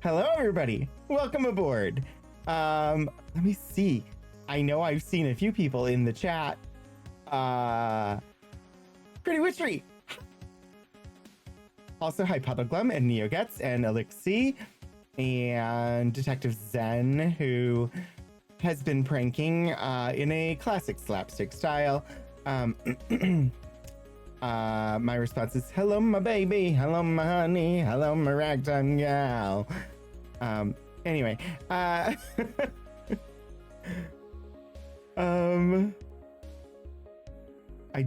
Hello, everybody. Welcome aboard. Let me see. I know I've seen a few people in the chat. Pretty Witchery. Also, hi Puddleglum and NeoGuts and Elixir and Detective Zen, who has been pranking in a classic slapstick style. My response is, hello, my baby. Hello, my honey. Hello, my ragtime gal. Anyway, I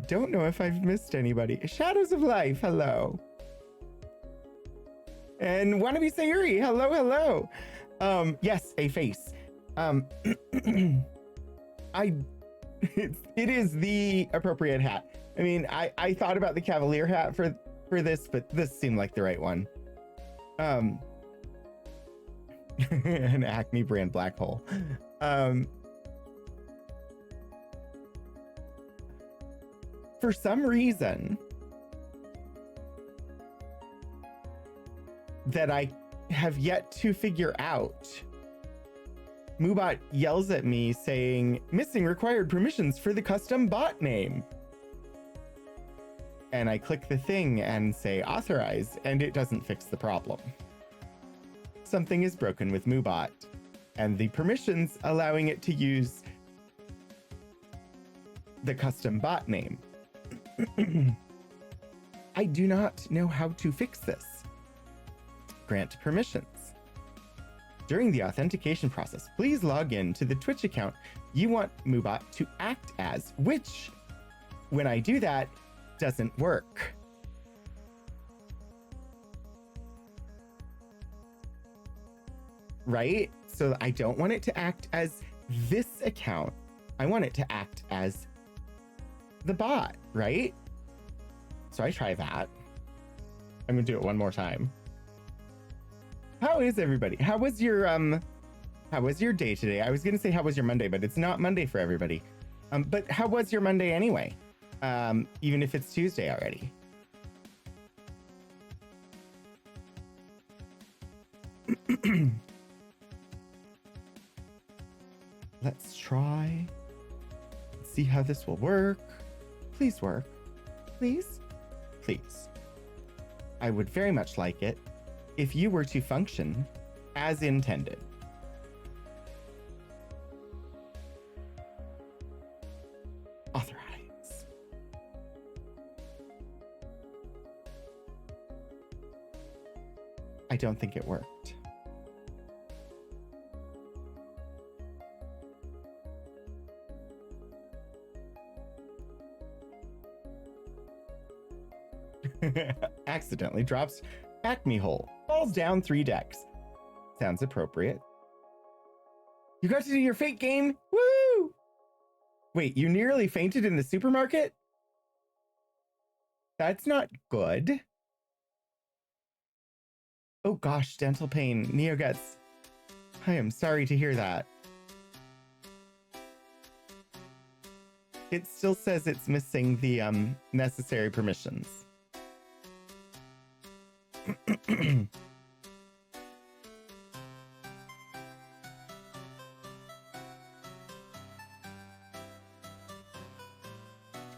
don't know if I've missed anybody. Shadows of Life, hello. And Wannabe Sayuri, hello. Yes, a face. It is the appropriate hat. I mean, I thought about the Cavalier hat for this, but this seemed like the right one. An Acme brand black hole. For some reason that I have yet to figure out, Moobot yells at me saying, missing required permissions for the custom bot name. And I click the thing and say authorize, and it doesn't fix the problem. Something is broken with Moobot, and the permissions allowing it to use the custom bot name. I do not know how to fix this. Grant permissions. During the authentication process, please log in to the Twitch account you want Moobot to act as, which, when I do that, doesn't work. Right? So I don't want it to act as this account. I want it to act as the bot, right? So I try that. I'm gonna do it one more time. How is everybody? How was your day today? I was gonna say how was your Monday, but it's not Monday for everybody. But how was your Monday anyway? Even if it's Tuesday already. Let's try. Let's see how this will work. Please work. Please? Please. I would very much like it if you were to function as intended. Authorize. I don't think it worked. Accidentally drops Acme hole. Falls down 3 decks. Sounds appropriate. You got to do your fake game? Woo! Wait, you nearly fainted in the supermarket? That's not good. Oh gosh, dental pain. NeoGuts. I am sorry to hear that. It still says it's missing the necessary permissions.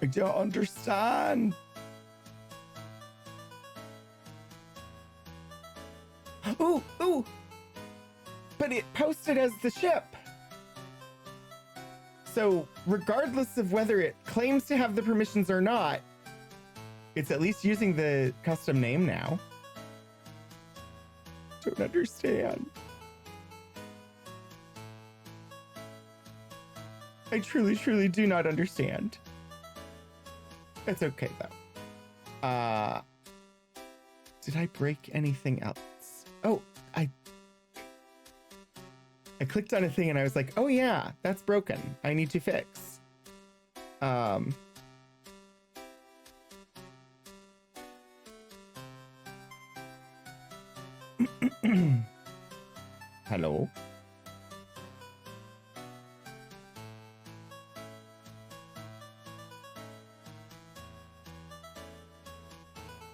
I don't understand. Ooh! But it posted as the ship. So regardless of whether it claims to have the permissions or not, it's at least using the custom name now. Don't understand. I truly do not understand. It's okay though. Did I break anything else? Oh, I clicked on a thing and I was like, oh yeah, that's broken. I need to fix. Hello?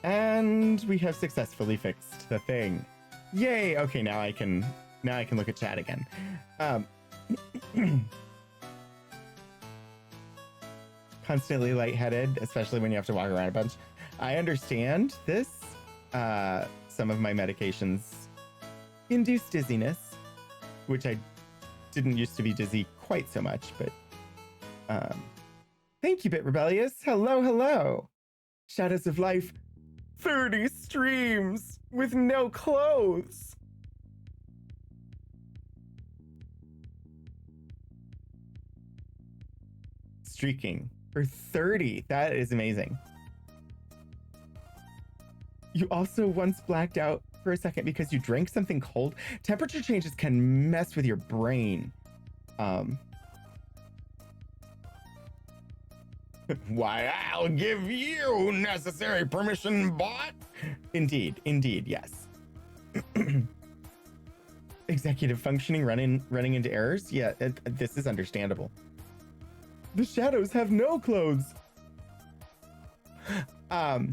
And we have successfully fixed the thing. Yay! Okay, now I can look at chat again. Constantly lightheaded, especially when you have to walk around a bunch. I understand this. Some of my medications induce dizziness, which I didn't used to be dizzy quite so much, but thank you, Bit Rebellious. Hello, hello. Shadows of Life, 30 streams with no clothes. Streaking for 30. That is amazing. You also once blacked out for a second because you drank something cold. Temperature changes can mess with your brain. Why, I'll give you necessary permission, bot. Indeed, yes. Executive functioning running into errors. Yeah, this is understandable. The shadows have no clothes. I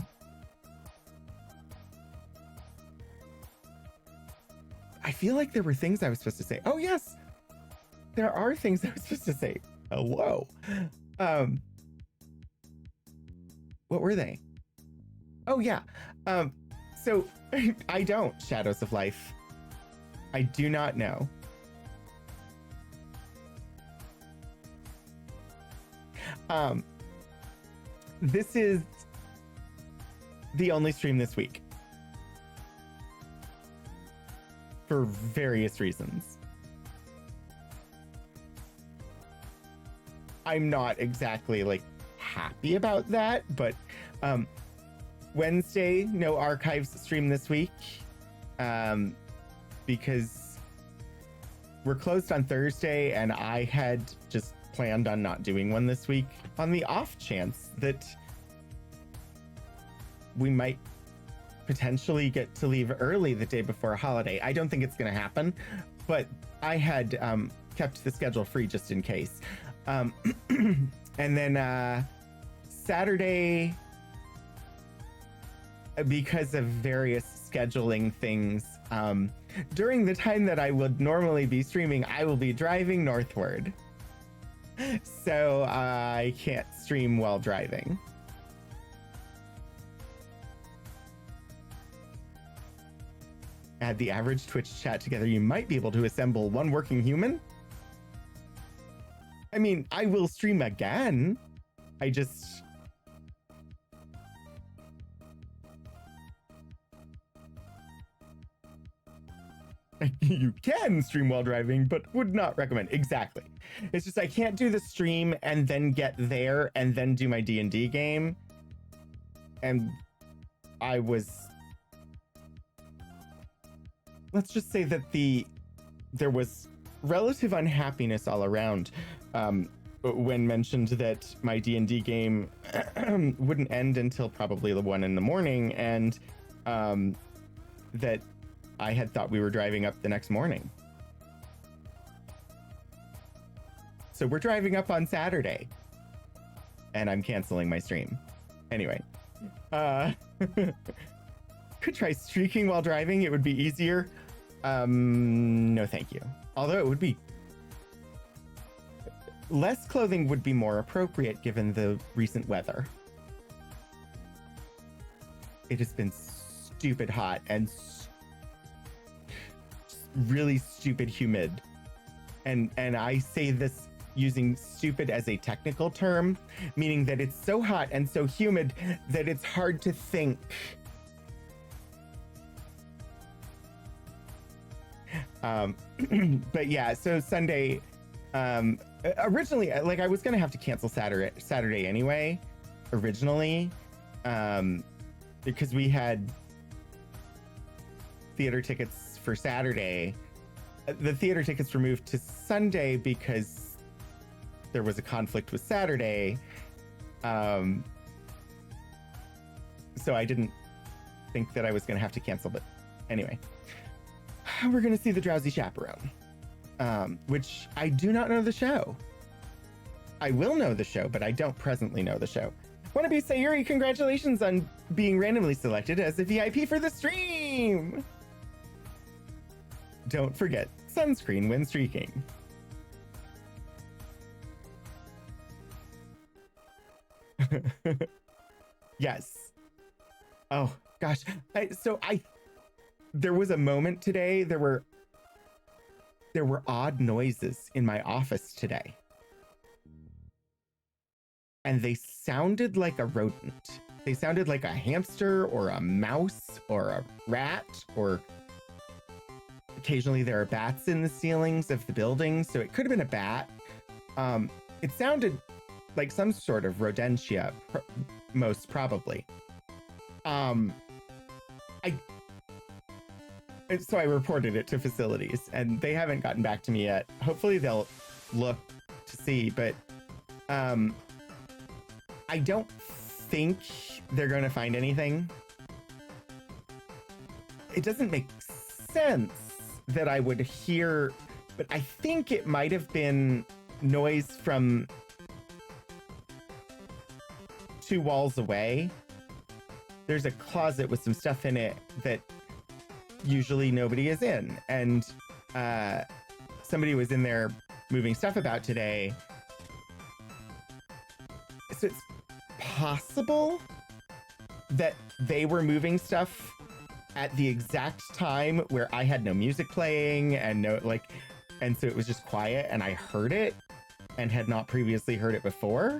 feel like there were things I was supposed to say. Oh yes, there are things I was supposed to say. Hello. What were they? Oh yeah. So I don't, Shadows of Life. I do not know. This is the only stream this week. For various reasons. I'm not exactly like happy about that, but Wednesday, no archives stream this week, because we're closed on Thursday, and I had just planned on not doing one this week on the off chance that we might potentially get to leave early the day before a holiday. I don't think it's going to happen, but I had kept the schedule free just in case. And then Saturday, because of various scheduling things, during the time that I would normally be streaming, I will be driving northward. So I can't stream while driving. Add the average Twitch chat together, you might be able to assemble one working human. I mean, I will stream again. I just... You can stream while driving, but would not recommend. Exactly. It's just I can't do the stream and then get there and then do my D&D game. And I was... Let's just say that there was relative unhappiness all around when mentioned that my D&D game wouldn't end until probably 1 in the morning, and that I had thought we were driving up the next morning. So we're driving up on Saturday, and I'm canceling my stream. Anyway, could try streaking while driving. It would be easier. No, thank you. Although it would be less clothing would be more appropriate given the recent weather. It has been stupid hot and really stupid humid. And I say this using stupid as a technical term, meaning that it's so hot and so humid that it's hard to think. But yeah, so Sunday, originally, like, I was gonna have to cancel Saturday anyway, originally, because we had theater tickets for Saturday. The theater tickets were moved to Sunday because there was a conflict with Saturday. So I didn't think that I was gonna have to cancel, but anyway. We're gonna see The Drowsy Chaperone, which I do not know the show. I will know the show, but I don't presently know the show. Wannabe Sayuri, congratulations on being randomly selected as a VIP for the stream. Don't forget sunscreen when streaking. Yes. Oh gosh. There was a moment today. There were odd noises in my office today. And they sounded like a rodent. They sounded like a hamster or a mouse or a rat, or occasionally there are bats in the ceilings of the building, so it could have been a bat. It sounded like some sort of rodentia, most probably. So I reported it to facilities, and they haven't gotten back to me yet. Hopefully they'll look to see, but I don't think they're going to find anything. It doesn't make sense that I would hear, but I think it might have been noise from 2 walls away. There's a closet with some stuff in it that usually nobody is in, and somebody was in there moving stuff about today. So it's possible that they were moving stuff at the exact time where I had no music playing and and so it was just quiet and I heard it and had not previously heard it before.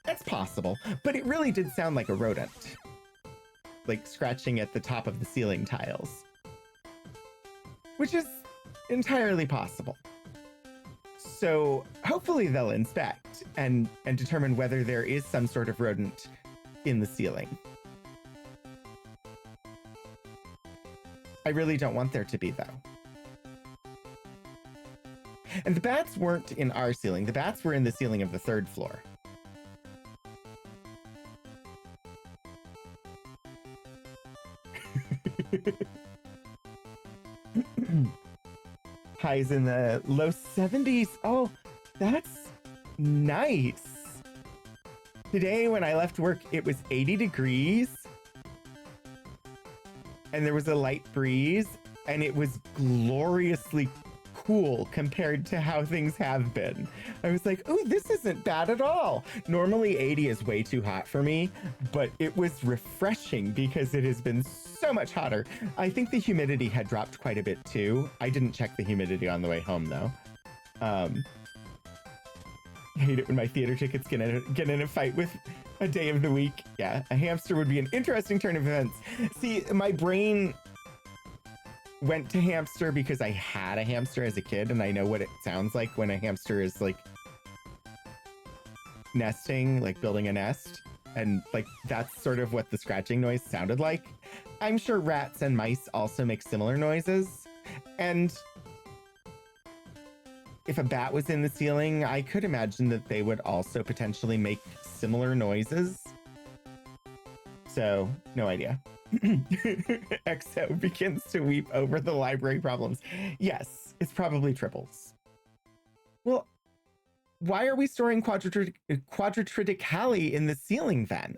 That's possible, but it really did sound like a rodent, like scratching at the top of the ceiling tiles, which is entirely possible. So hopefully they'll inspect and determine whether there is some sort of rodent in the ceiling. I really don't want there to be, though. And the bats weren't in our ceiling. The bats were in the ceiling of the 3rd floor. Highs in the low 70s. Oh, that's nice. Today when I left work, it was 80 degrees. And there was a light breeze, and it was gloriously cool compared to how things have been. I was like, oh, this isn't bad at all. Normally 80 is way too hot for me, but it was refreshing because it has been so much hotter. I think the humidity had dropped quite a bit too. I didn't check the humidity on the way home though. I hate it when my theater tickets get in a fight with a day of the week. Yeah, a hamster would be an interesting turn of events. See, my brain went to hamster because I had a hamster as a kid, and I know what it sounds like when a hamster is like nesting, like building a nest. And like that's sort of what the scratching noise sounded like. I'm sure rats and mice also make similar noises. And if a bat was in the ceiling, I could imagine that they would also potentially make similar noises. So, no idea. XO begins to weep over the library problems. Yes, it's probably triples. Well, why are we storing quadritriticale in the ceiling then?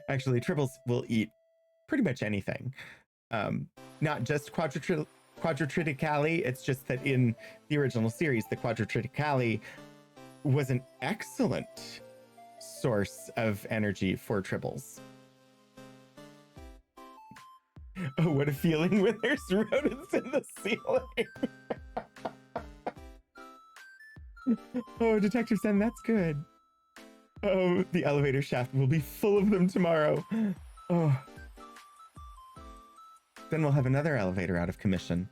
Actually, triples will eat pretty much anything. Not just quadritriticale, it's just that in the original series, the quadritriticale was an excellent source of energy for triples. Oh, what a feeling when there's rodents in the ceiling. Oh, Detective Sen, that's good. Oh, the elevator shaft will be full of them tomorrow. Oh. Then we'll have another elevator out of commission.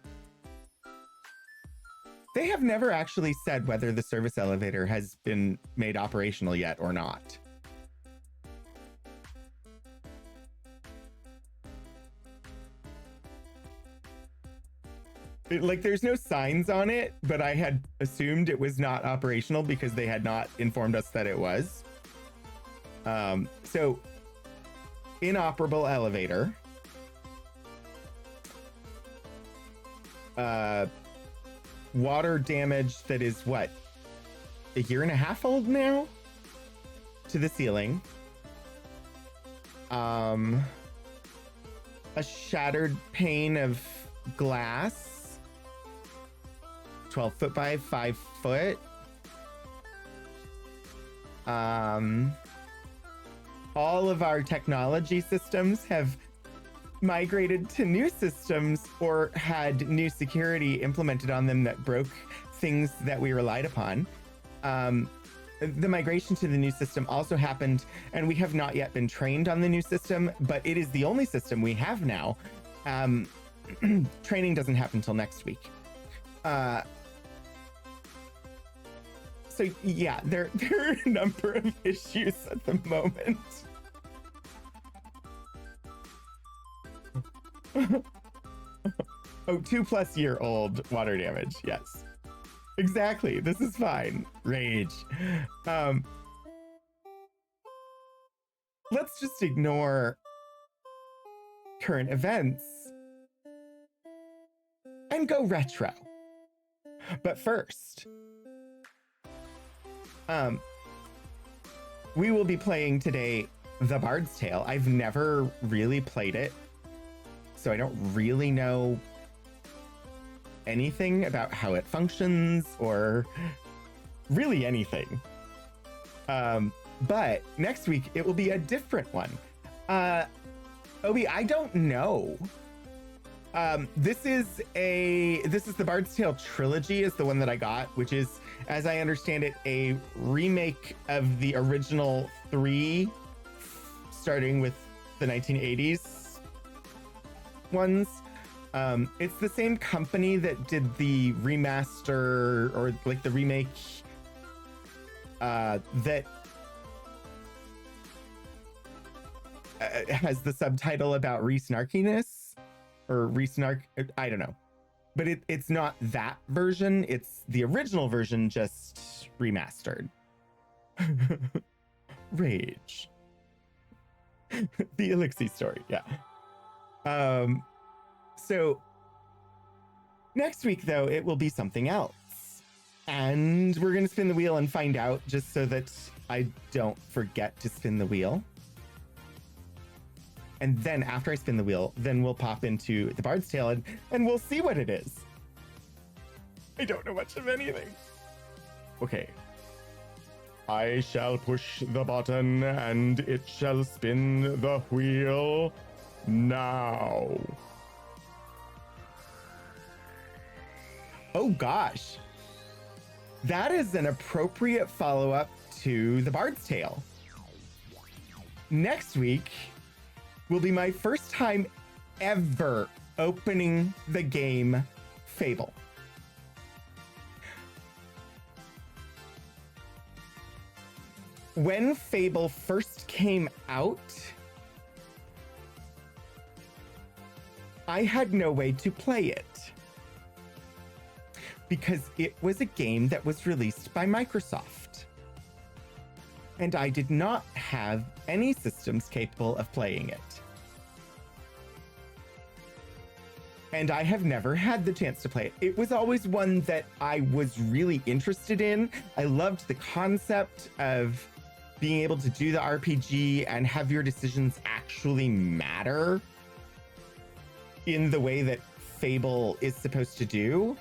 They have never actually said whether the service elevator has been made operational yet or not. Like, there's no signs on it, but I had assumed it was not operational because they had not informed us that it was. So, inoperable elevator. water damage that is what, a year and a half old now to the ceiling. A shattered pane of glass, 12 foot by 5 foot. All of our technology systems have migrated to new systems or had new security implemented on them that broke things that we relied upon. The migration to the new system also happened, and we have not yet been trained on the new system, but it is the only system we have now. Training doesn't happen until next week. So yeah, there are a number of issues at the moment. Oh, 2+ year old water damage. Yes, exactly. This is fine. Rage. Let's just ignore current events and go retro. But first, we will be playing today The Bard's Tale. I've never really played it, so I don't really know anything about how it functions or really anything. But next week it will be a different one. Obi, I don't know. This is the Bard's Tale trilogy is the one that I got, which is, as I understand it, a remake of the original 3, starting with the 1980s ones. It's the same company that did the remaster or like the remake that has the subtitle about re-snarkiness or re-snark. I don't know, but it's not that version. It's the original version, just remastered. Rage. The Elixir story. Yeah. So next week, though, it will be something else. And we're going to spin the wheel and find out, just so that I don't forget to spin the wheel. And then after I spin the wheel, then we'll pop into the Bard's Tale and we'll see what it is. I don't know much of anything. Okay. I shall push the button and it shall spin the wheel now. Oh gosh. That is an appropriate follow-up to the Bard's Tale. Next week will be my first time ever opening the game Fable. When Fable first came out, I had no way to play it because it was a game that was released by Microsoft. And I did not have any systems capable of playing it. And I have never had the chance to play it. It was always one that I was really interested in. I loved the concept of being able to do the RPG and have your decisions actually matter in the way that Fable is supposed to do.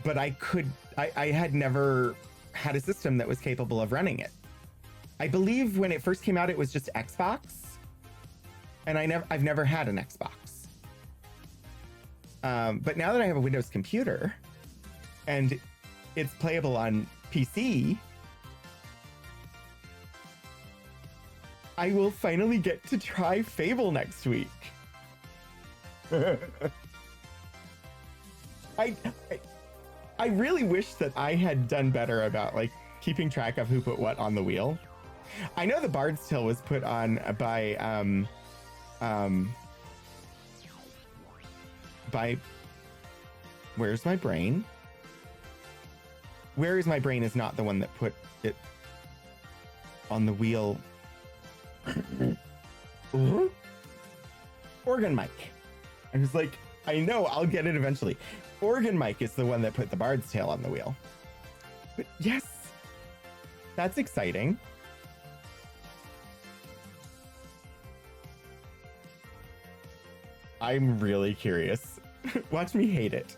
But I had never had a system that was capable of running it. I believe when it first came out, it was just Xbox, and I've never had an Xbox. But now that I have a Windows computer and it's playable on PC, I will finally get to try Fable next week. I really wish that I had done better about like keeping track of who put what on the wheel. I know the Bard's Tale was put on by Where's My Brain? Where Is My Brain is not the one that put it on the wheel. Organ Mike. I was like, I know, I'll get it eventually. Organ Mike is the one that put the Bard's Tale on the wheel. But yes, that's exciting. I'm really curious. Watch me hate it.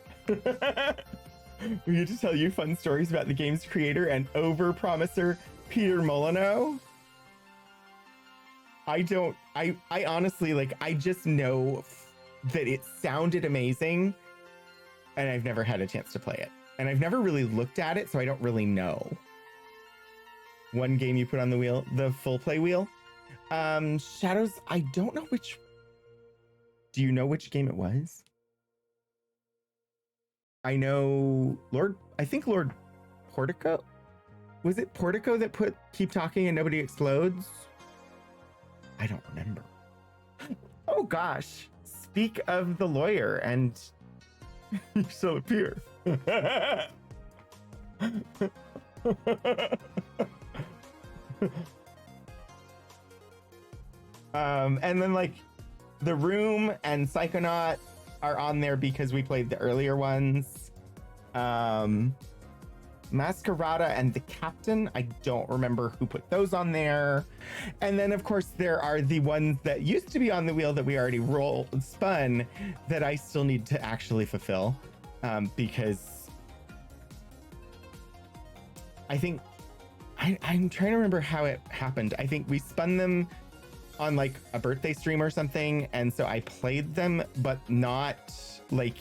We get to tell you fun stories about the game's creator and overpromiser, Peter Molyneux. I honestly, like, I just know that it sounded amazing, and I've never had a chance to play it. And I've never really looked at it, so I don't really know. One game you put on the wheel, the full play wheel. Shadows, I don't know which. Do you know which game it was? I know I think Lord Portico. Was it Portico that put Keep Talking and Nobody Explodes? I don't remember. Oh gosh. Speak of the lawyer and you shall appear. And then like The Room and Psychonaut are on there because we played the earlier ones. Masquerada and The Captain, I don't remember who put those on there. And then of course there are the ones that used to be on the wheel that we already spun that I still need to actually fulfill, because I think I'm trying to remember how it happened. I think we spun them on like a birthday stream or something, and so I played them but not like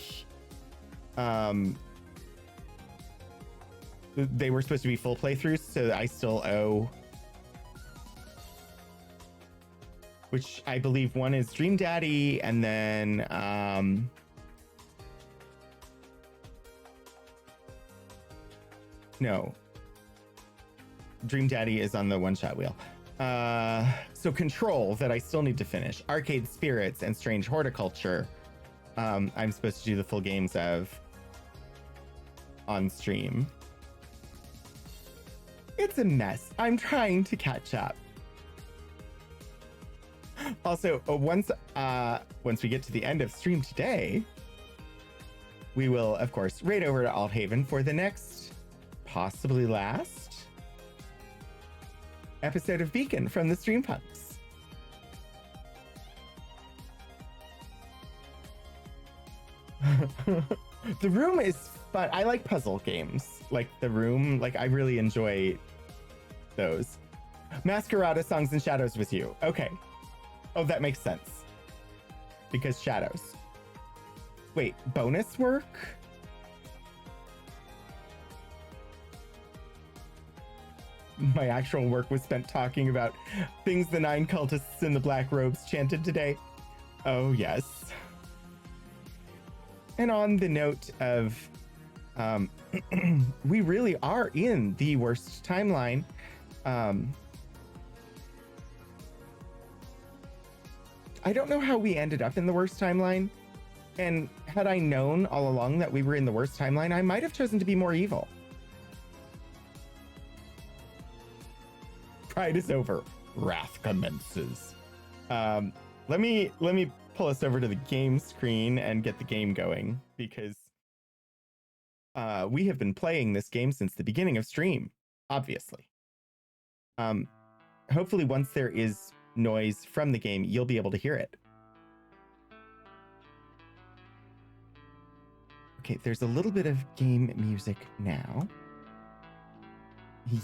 they were supposed to be full playthroughs, so I still owe, which I believe one is Dream Daddy, and then no, Dream Daddy is on the one-shot wheel. So Control, that I still need to finish. Arcade Spirits and Strange Horticulture, I'm supposed to do the full games of on stream. It's a mess. I'm trying to catch up. Also, once we get to the end of stream today, we will, of course, raid over to Althaven for the next, possibly last, episode of Beacon from the Stream Punks. The Room is fun. I like puzzle games like The Room. Like, I really enjoy those. Masquerada Songs and Shadows with you. Okay. Oh, that makes sense. Because shadows. Wait, bonus work? My actual work was spent talking about things the 9 cultists in the black robes chanted today. Oh, yes. And on the note of, we really are in the worst timeline. I don't know how we ended up in the worst timeline. And had I known all along that we were in the worst timeline, I might have chosen to be more evil. Pride is over. Wrath commences. Let me pull us over to the game screen and get the game going, because we have been playing this game since the beginning of stream, obviously. Hopefully once there is noise from the game, you'll be able to hear it. Okay, there's a little bit of game music now.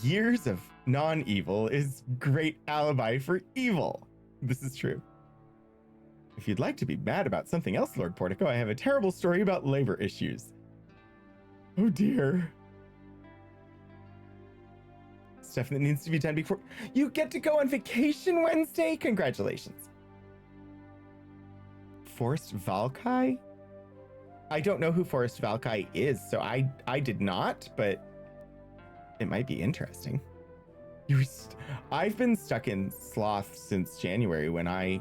Years of non-evil is great alibi for evil. This is true. If you'd like to be mad about something else, Lord Portico, I have a terrible story about labor issues. Oh dear. Stuff that needs to be done before you get to go on vacation Wednesday. Congratulations. Forrest Valkai? I don't know who Forrest Valkai is, so I did not, but it might be interesting. I've been stuck in sloth since January, when I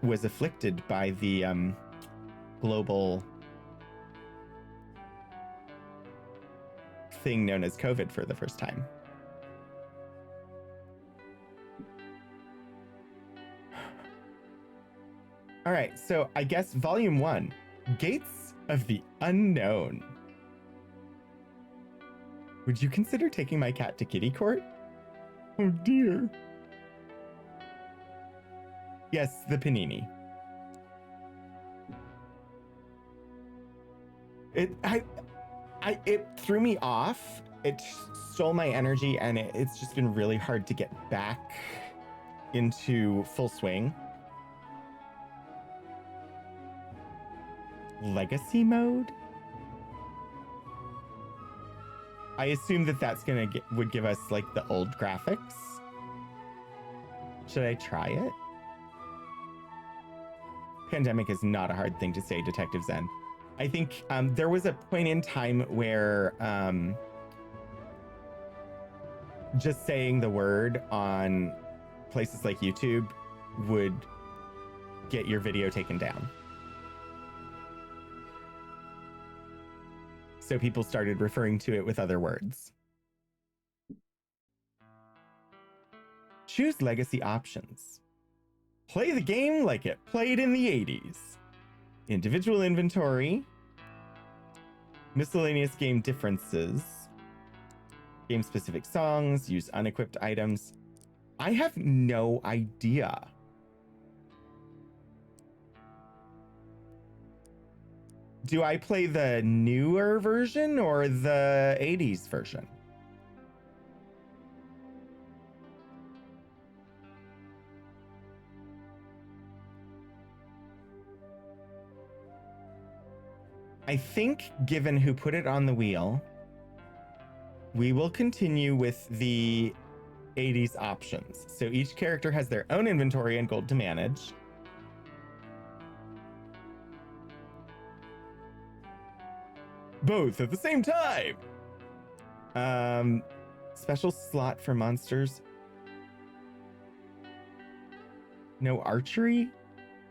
was afflicted by the global thing known as COVID for the first time. All right, so I guess Volume 1, Gates of the Unknown. Would you consider taking my cat to kitty court? Oh dear. Yes, the panini. It threw me off. It stole my energy, and it's just been really hard to get back into full swing. Legacy mode? I assume that that's would give us like the old graphics. Should I try it? Pandemic is not a hard thing to say, Detective Zen. I think there was a point in time where just saying the word on places like YouTube would get your video taken down. So people started referring to it with other words. Choose legacy options. Play the game like it played in the 80s. Individual inventory. Miscellaneous game differences. Game-specific songs. Use unequipped items. I have no idea. Do I play the newer version or the 80s version? I think, given who put it on the wheel, we will continue with the 80s options. So each character has their own inventory and gold to manage. Both at the same time. Special slot for monsters. No archery.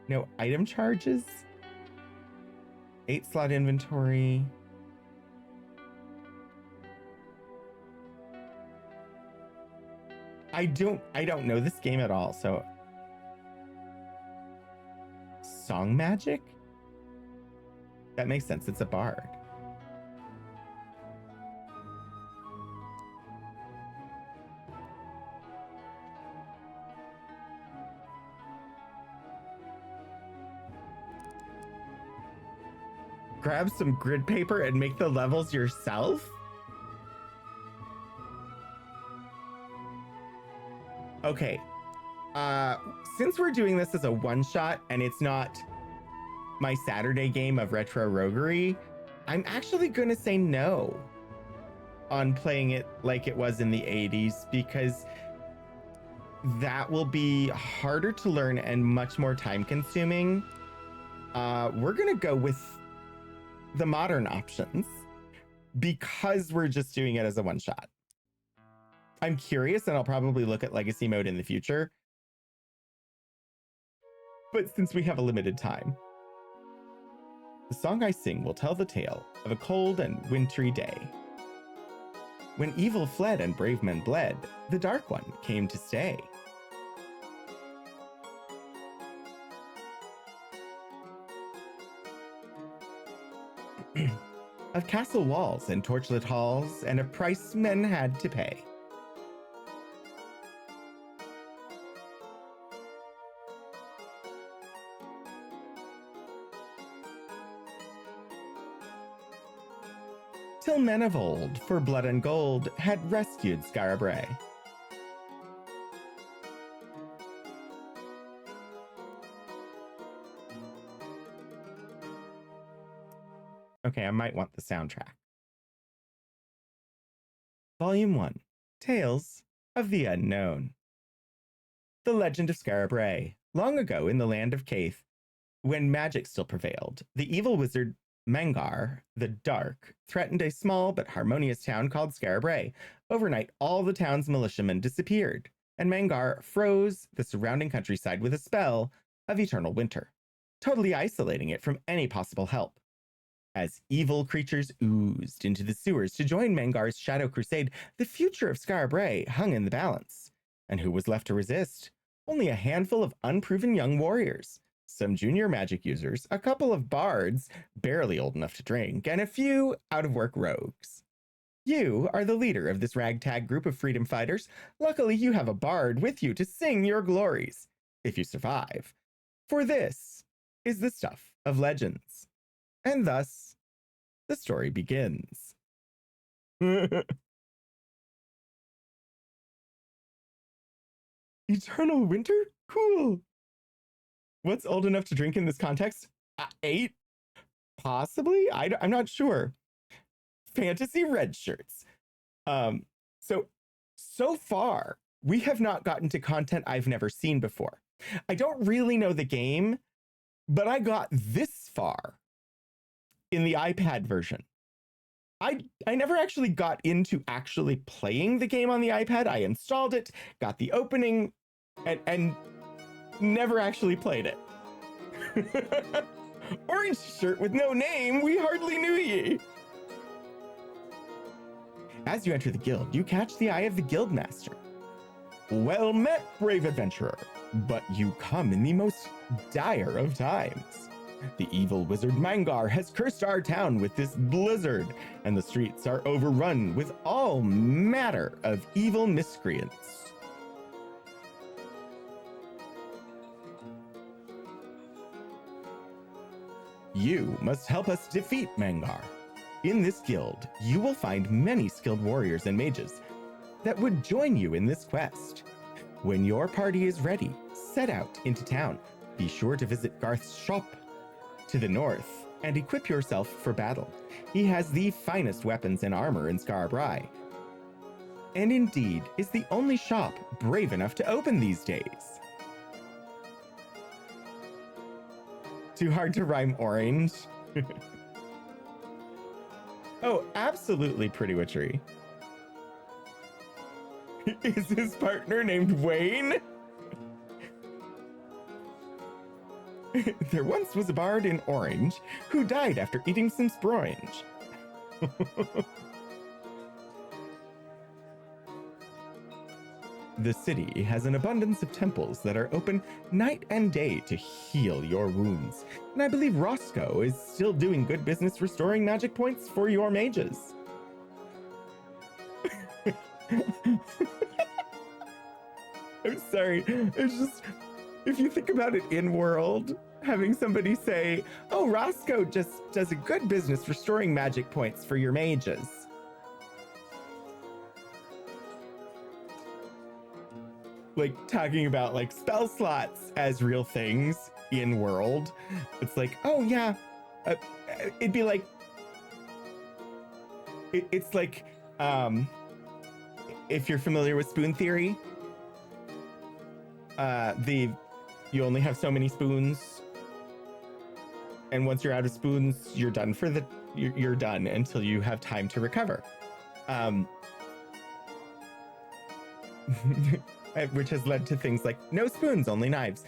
No item charges. 8 slot inventory. I don't know this game at all, so song magic? That makes sense. It's a bard. Grab some grid paper and make the levels yourself? Okay. Since we're doing this as a one-shot and it's not my Saturday game of retro roguery, I'm actually going to say no on playing it like it was in the 80s, because that will be harder to learn and much more time consuming. We're going to go with the modern options because we're just doing it as a one shot. I'm curious, and I'll probably look at legacy mode in the future. But since we have a limited time, the song I sing will tell the tale of a cold and wintry day. When evil fled and brave men bled, the Dark One came to stay. Of castle walls and torchlit halls, and a price men had to pay. Till men of old, for blood and gold, had rescued Skara Brae. Okay, I might want the soundtrack. Volume 1, Tales of the Unknown. The legend of Skara Brae. Long ago in the land of Caith, when magic still prevailed, the evil wizard Mangar, the Dark, threatened a small but harmonious town called Skara Brae. Overnight, all the town's militiamen disappeared, and Mangar froze the surrounding countryside with a spell of eternal winter, totally isolating it from any possible help. As evil creatures oozed into the sewers to join Mangar's shadow crusade, the future of Skara Brae hung in the balance. And who was left to resist? Only a handful of unproven young warriors, some junior magic users, a couple of bards, barely old enough to drink, and a few out-of-work rogues. You are the leader of this ragtag group of freedom fighters. Luckily, you have a bard with you to sing your glories, if you survive. For this is the stuff of legends. And thus, the story begins. Eternal winter? Cool. What's old enough to drink in this context? 8? Possibly? I'm not sure. Fantasy red shirts. So far, we have not gotten to content I've never seen before. I don't really know the game, but I got this far in the iPad version. I never actually got into actually playing the game on the iPad. I installed it, got the opening, and never actually played it. Orange shirt with no name, we hardly knew ye. As you enter the guild, you catch the eye of the guildmaster. Well met, brave adventurer, but you come in the most dire of times. The evil wizard Mangar has cursed our town with this blizzard, and the streets are overrun with all manner of evil miscreants. You must help us defeat Mangar. In this guild, you will find many skilled warriors and mages that would join you in this quest. When your party is ready, set out into town. Be sure to visit Garth's shop to the north and equip yourself for battle. He has the finest weapons and armor in Skarbrai, and indeed is the only shop brave enough to open these days. Too hard to rhyme orange? Oh, absolutely, Pretty Witchery. Is his partner named Wayne? There once was a bard in Orange who died after eating some spronge. The city has an abundance of temples that are open night and day to heal your wounds. And I believe Roscoe is still doing good business restoring magic points for your mages. I'm sorry. It's just, if you think about it in world, having somebody say, oh, Roscoe just does a good business restoring magic points for your mages. Like talking about like spell slots as real things in world. It's like, oh yeah, it'd be like, it's like, if you're familiar with spoon theory, you only have so many spoons, and once you're out of spoons, you're done for you're done until you have time to recover. Which has led to things like no spoons, only knives.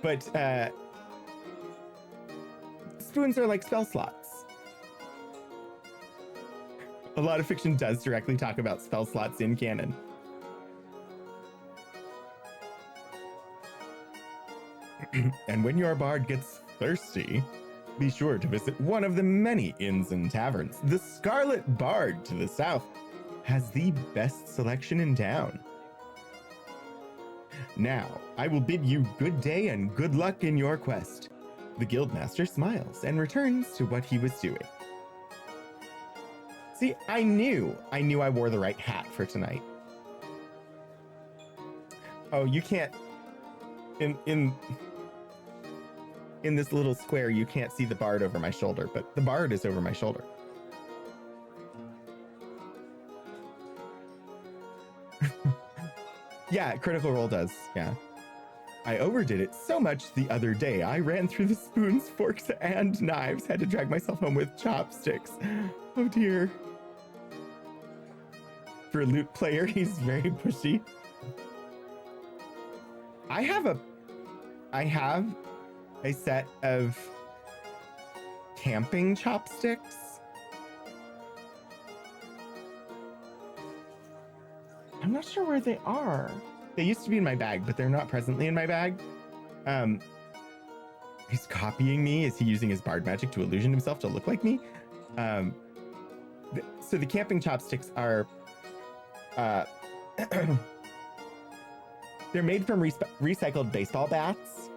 But spoons are like spell slots. A lot of fiction does directly talk about spell slots in canon. And when your bard gets thirsty, be sure to visit one of the many inns and taverns. The Scarlet Bard to the south has the best selection in town. Now, I will bid you good day and good luck in your quest. The Guildmaster smiles and returns to what he was doing. See, I knew I wore the right hat for tonight. Oh, you can't, in this little square, you can't see the bard over my shoulder, but the bard is over my shoulder. Yeah, Critical Role does, yeah. I overdid it so much the other day, I ran through the spoons, forks, and knives, had to drag myself home with chopsticks. Oh dear. For a loot player, he's very pushy. I have a set of camping chopsticks. I'm not sure where they are. They used to be in my bag, but they're not presently in my bag. Um, he's copying me. Is he using his bard magic to illusion himself to look like me? So the camping chopsticks are, they're made from recycled baseball bats.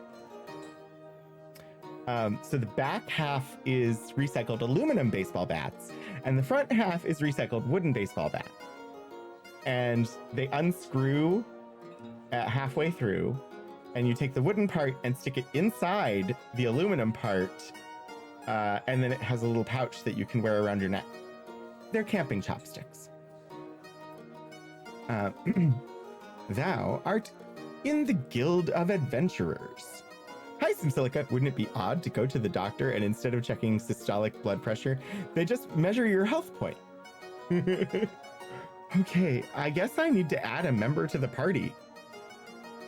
So the back half is recycled aluminum baseball bats, and the front half is recycled wooden baseball bat. And they unscrew halfway through, and you take the wooden part and stick it inside the aluminum part, and then it has a little pouch that you can wear around your neck. They're camping chopsticks. Thou art in the Guild of Adventurers. Hi, Simsilica. Wouldn't it be odd to go to the doctor and instead of checking systolic blood pressure, they just measure your health point? Okay, I guess I need to add a member to the party.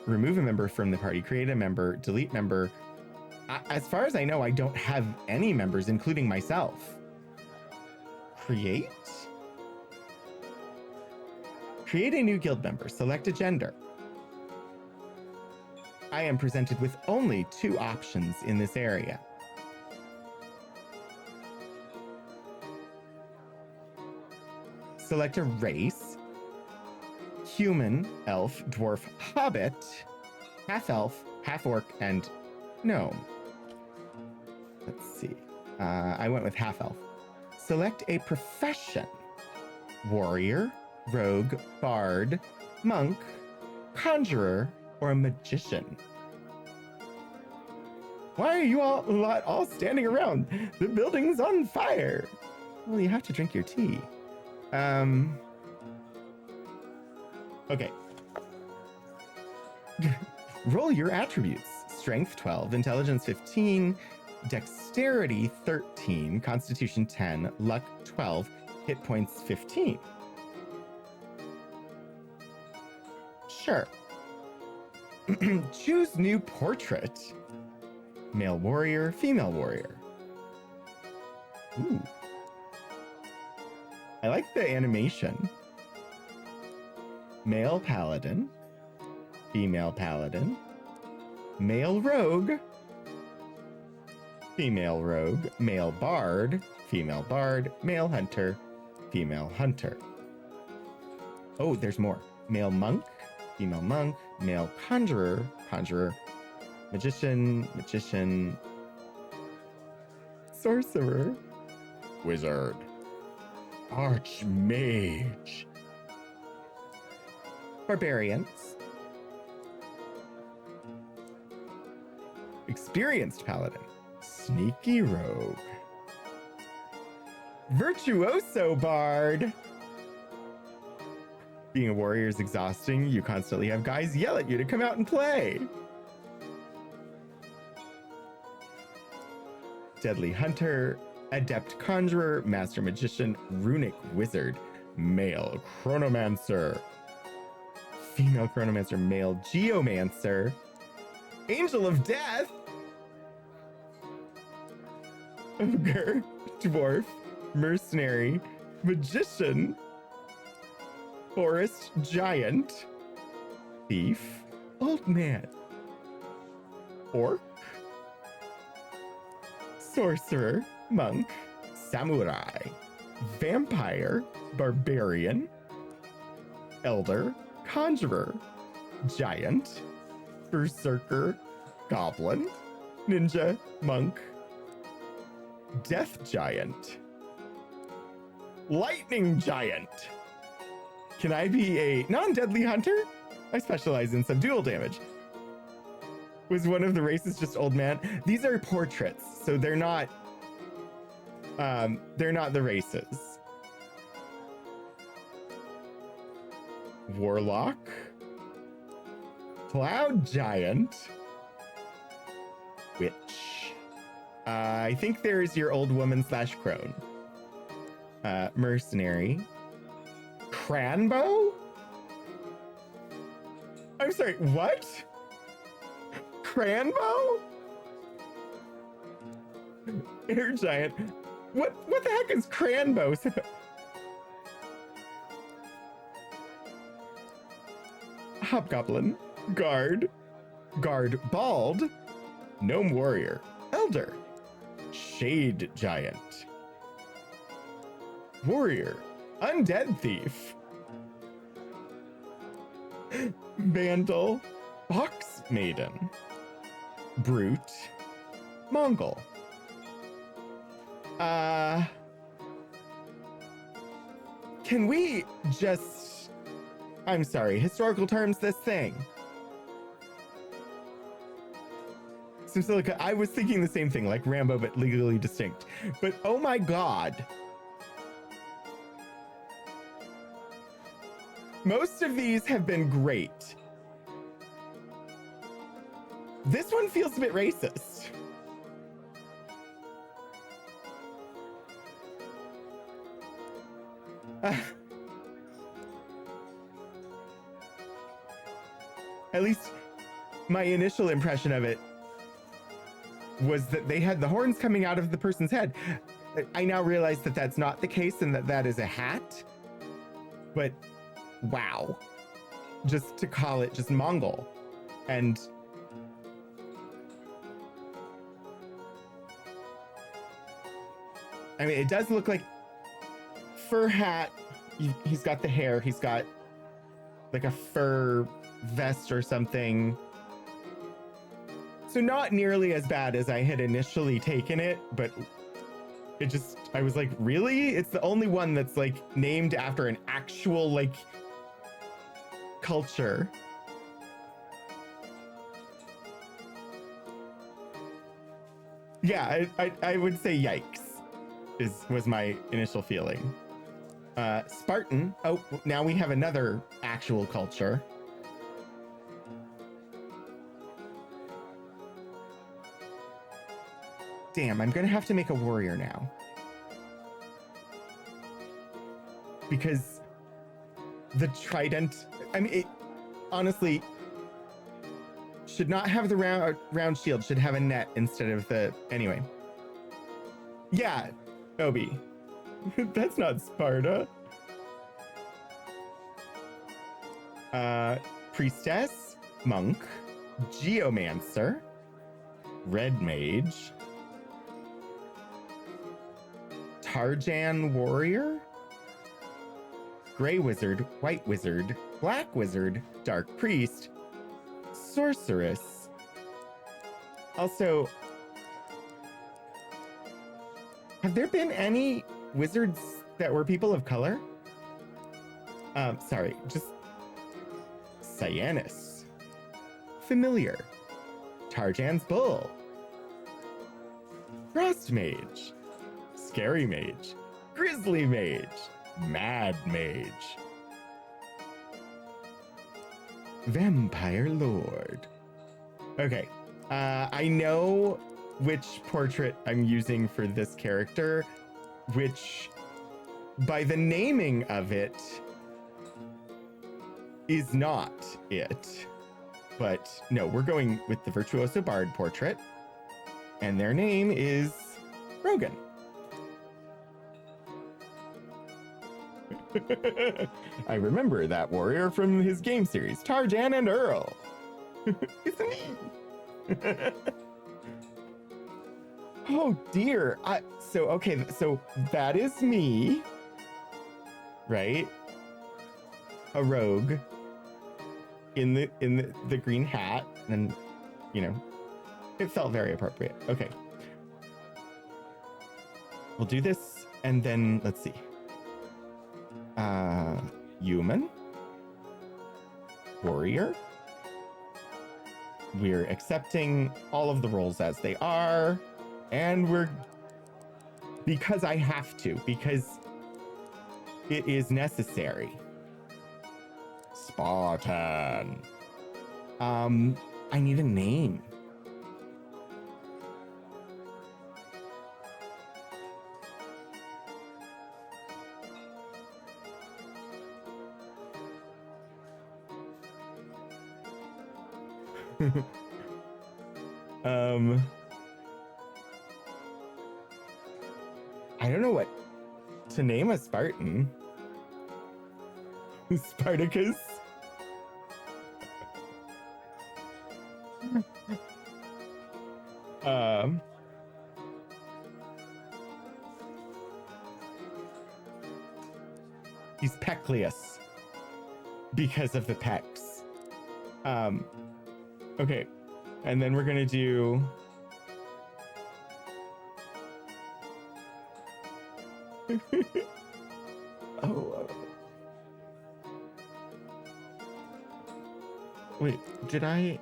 Remove a member from the party, create a member, delete member. As far as I know, I don't have any members, including myself. Create? Create a new guild member, select a gender. I am presented with only 2 options in this area. Select a race: human, elf, dwarf, hobbit, half elf, half orc, and gnome. Let's see. I went with half elf. Select a profession: warrior, rogue, bard, monk, conjurer, or a magician. Why are you all standing around? The building's on fire. Well, you have to drink your tea. Okay. Roll your attributes. Strength 12, intelligence 15, dexterity 13, constitution 10, luck 12, hit points 15. Sure. Choose new portrait. Male warrior, female warrior. Ooh. I like the animation. Male paladin, female paladin, male rogue, female rogue, male bard, female bard, male hunter, female hunter. Oh, there's more. Male monk, female monk, male conjurer, conjurer, magician, magician, sorcerer, wizard, archmage, barbarians, experienced paladin, sneaky rogue, virtuoso bard. Being a warrior is exhausting. You constantly have guys yell at you to come out and play. Deadly hunter, adept conjurer, master magician, runic wizard, male chronomancer, female chronomancer, male geomancer, angel of death, ogre, dwarf, mercenary, magician, forest giant, thief, old man, orc, sorcerer, monk, samurai, vampire, barbarian, elder, conjurer, giant, berserker, goblin, ninja, monk, death giant, lightning giant. Can I be a non-deadly hunter? I specialize in subdual damage. Was one of the races just old man? These are portraits, so they're not the races. Warlock, cloud giant, witch. I think there's your old woman / crone. Mercenary, Cranbow? I'm sorry, what? Cranbow? Air giant. What the heck is Cranbow? Hobgoblin, guard, Guard bald. Gnome warrior. Elder. Shade giant. Warrior. Undead thief. Vandal. Fox maiden. Brute. Mongol. Can we just... I'm sorry, historical terms this thing? Silica, I was thinking the same thing, like Rambo, but legally distinct. But oh my god. Most of these have been great. This one feels a bit racist. At least my initial impression of it was that they had the horns coming out of the person's head. I now realize that that's not the case and that that is a hat. But wow. Just to call it just Mongol. And I mean, it does look like fur hat. He's got the hair. He's got like a fur vest or something. So not nearly as bad as I had initially taken it, but it just, I was like, really? It's the only one that's like named after an actual like culture. Yeah, I would say yikes was my initial feeling. Spartan. Oh, now we have another actual culture. Damn, I'm gonna have to make a warrior now. Because the trident, I mean, it honestly should not have the round shield, should have a net instead of the, anyway. Yeah, Obi. That's not Sparta. Priestess, monk, geomancer, red mage, Tarjan warrior, gray wizard, white wizard, black wizard, dark priest, sorceress. Also, have there been any wizards that were people of color? Sorry, just Cyanus, familiar, Tarjan's bull, frost mage, scary mage, grizzly mage, mad mage, vampire lord. Okay, I know which portrait I'm using for this character, which by the naming of it is not it. But no, we're going with the Virtuoso Bard portrait, and their name is Rogan. I remember that warrior from his game series, Tarjan and Earl. It's me. Oh dear. Okay, so that is me, right? A rogue in the green hat, and you know, it felt very appropriate. Okay. We'll do this, and then let's see. Human. Warrior. We're accepting all of the roles as they are, and because I have to, because it is necessary. Spartan. I need a name. I don't know what to name a Spartan. Spartacus? Um, he's Peclius because of the pecs. Okay, and then we're gonna do. Oh. Wait, did I?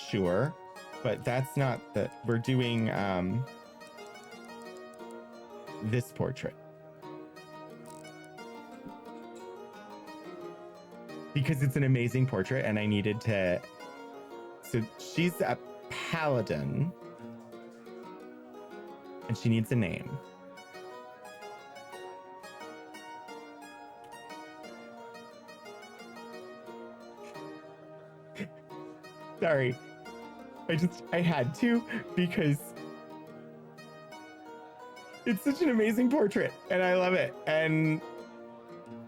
Sure, but that's not the. We're doing this portrait because it's an amazing portrait, and I needed to. So she's a paladin, and she needs a name. Sorry. I had to because it's such an amazing portrait and I love it. And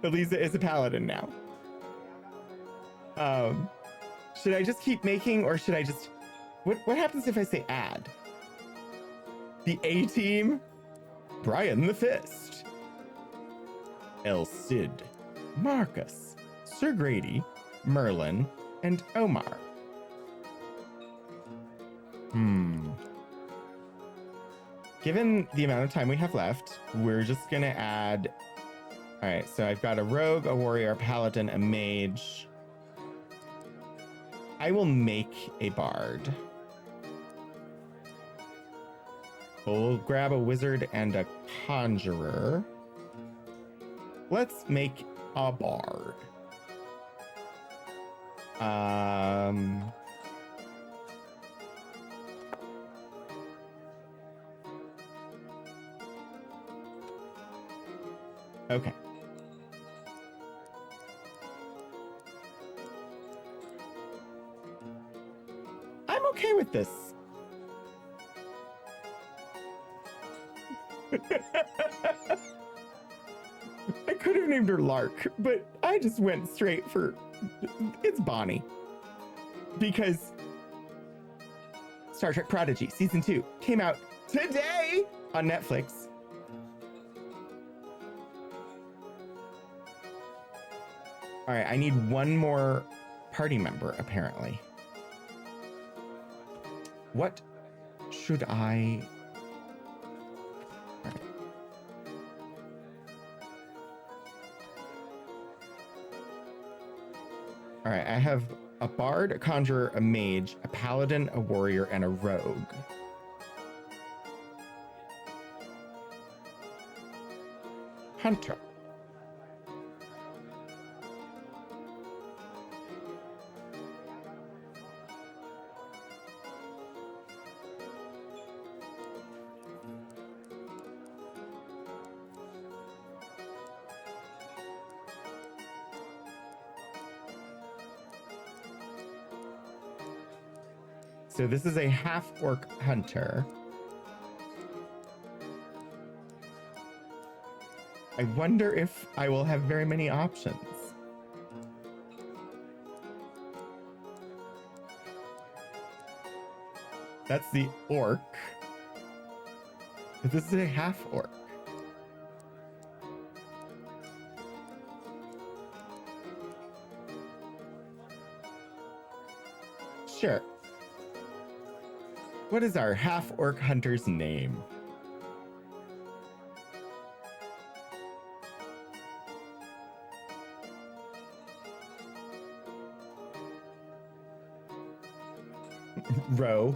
Eliza is a paladin now. Should I just keep making or should I just, what happens if I say add? The A team, Brian the Fist, El Cid, Marcus, Sir Grady, Merlin, and Omar. Given the amount of time we have left, we're just gonna add. All right, so I've got a rogue, a warrior, a paladin, a mage. I will make a bard. We'll grab a wizard and a conjurer. Let's make a bard. Okay. I'm okay with this. I could have named her Lark, but I just went straight for it's Bonnie. Because Star Trek Prodigy Season 2 came out today on Netflix. All right, I need one more party member, apparently. What should I... All right. All right, I have a bard, a conjurer, a mage, a paladin, a warrior, and a rogue. Hunter. So this is a half-orc hunter. I wonder if I will have very many options. That's the orc. But this is a half-orc. Sure. What is our half-orc hunter's name? Ro.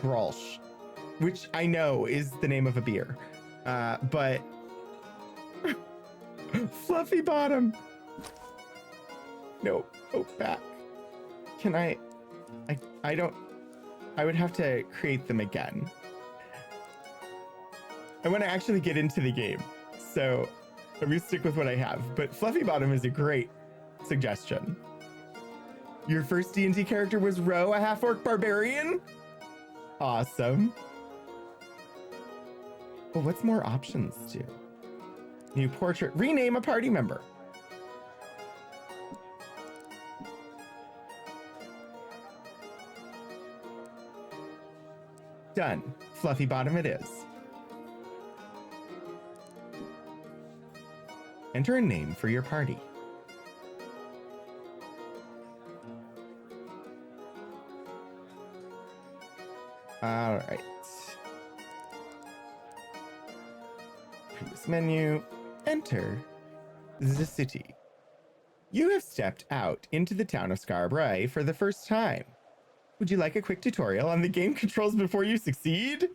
Grolsch, which I know is the name of a beer, but Fluffy Bottom. No, oh, back. Can I don't, I would have to create them again. I want to actually get into the game. So I'm going to stick with what I have. But Fluffy Bottom is a great suggestion. Your first D&D character was Ro, a half-orc barbarian? Awesome. Well, what's more options to? New portrait. Rename a party member. Done. Fluffy Bottom it is. Enter a name for your party. All right. Previous menu. Enter the city. You have stepped out into the town of Scarborough for the first time. Would you like a quick tutorial on the game controls before you succeed?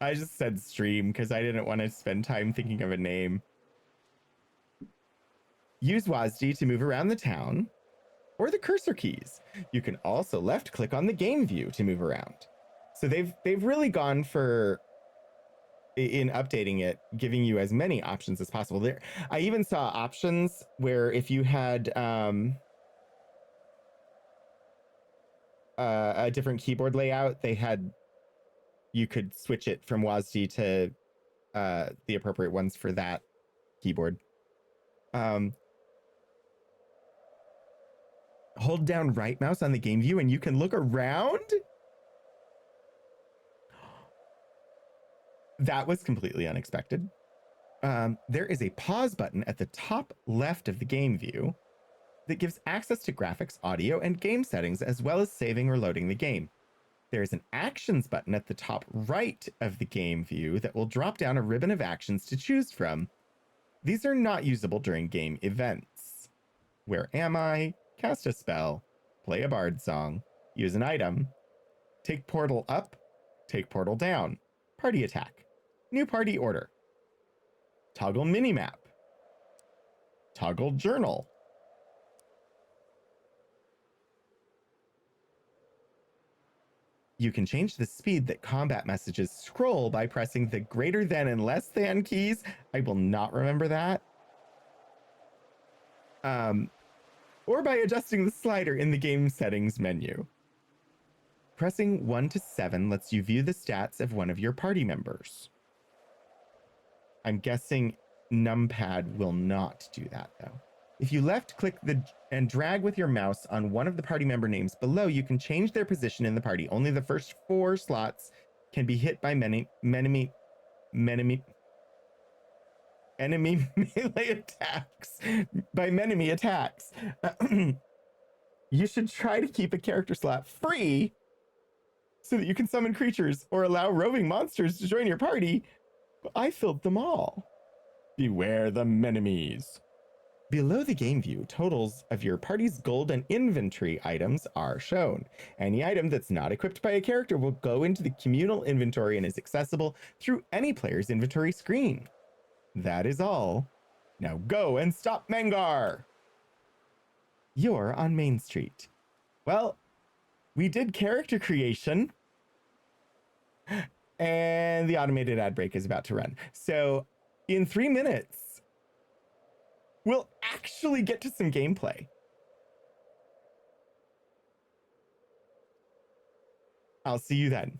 I just said stream because I didn't want to spend time thinking of a name. Use WASD to move around the town, or the cursor keys. You can also left click on the game view to move around. So they've really gone for, in updating it, giving you as many options as possible. There, I even saw options where if you had a different keyboard layout, you could switch it from WASD to the appropriate ones for that keyboard. Hold down right mouse on the game view and you can look around? That was completely unexpected. There is a pause button at the top left of the game view that gives access to graphics, audio, and game settings, as well as saving or loading the game. There is an actions button at the top right of the game view that will drop down a ribbon of actions to choose from. These are not usable during game events. Where am I? Cast a spell, play a bard song, use an item, take portal up, take portal down, party attack, new party order, toggle minimap, toggle journal. You can change the speed that combat messages scroll by pressing the greater than and less than keys. I will not remember that. Or by adjusting the slider in the game settings menu. Pressing 1 to 7 lets you view the stats of one of your party members. I'm guessing numpad will not do that though. If you left click and drag with your mouse on one of the party member names below, you can change their position in the party. Only the first 4 slots can be hit by enemy melee attacks. By enemy attacks. You should try to keep a character slot free so that you can summon creatures or allow roving monsters to join your party. But I filled them all. Beware the menemies. Below the game view, totals of your party's gold and inventory items are shown. Any item that's not equipped by a character will go into the communal inventory and is accessible through any player's inventory screen. That is all. Now go and stop Mangar! You're on Main Street. Well, we did character creation. And the automated ad break is about to run. So in 3 minutes, we'll actually get to some gameplay. I'll see you then.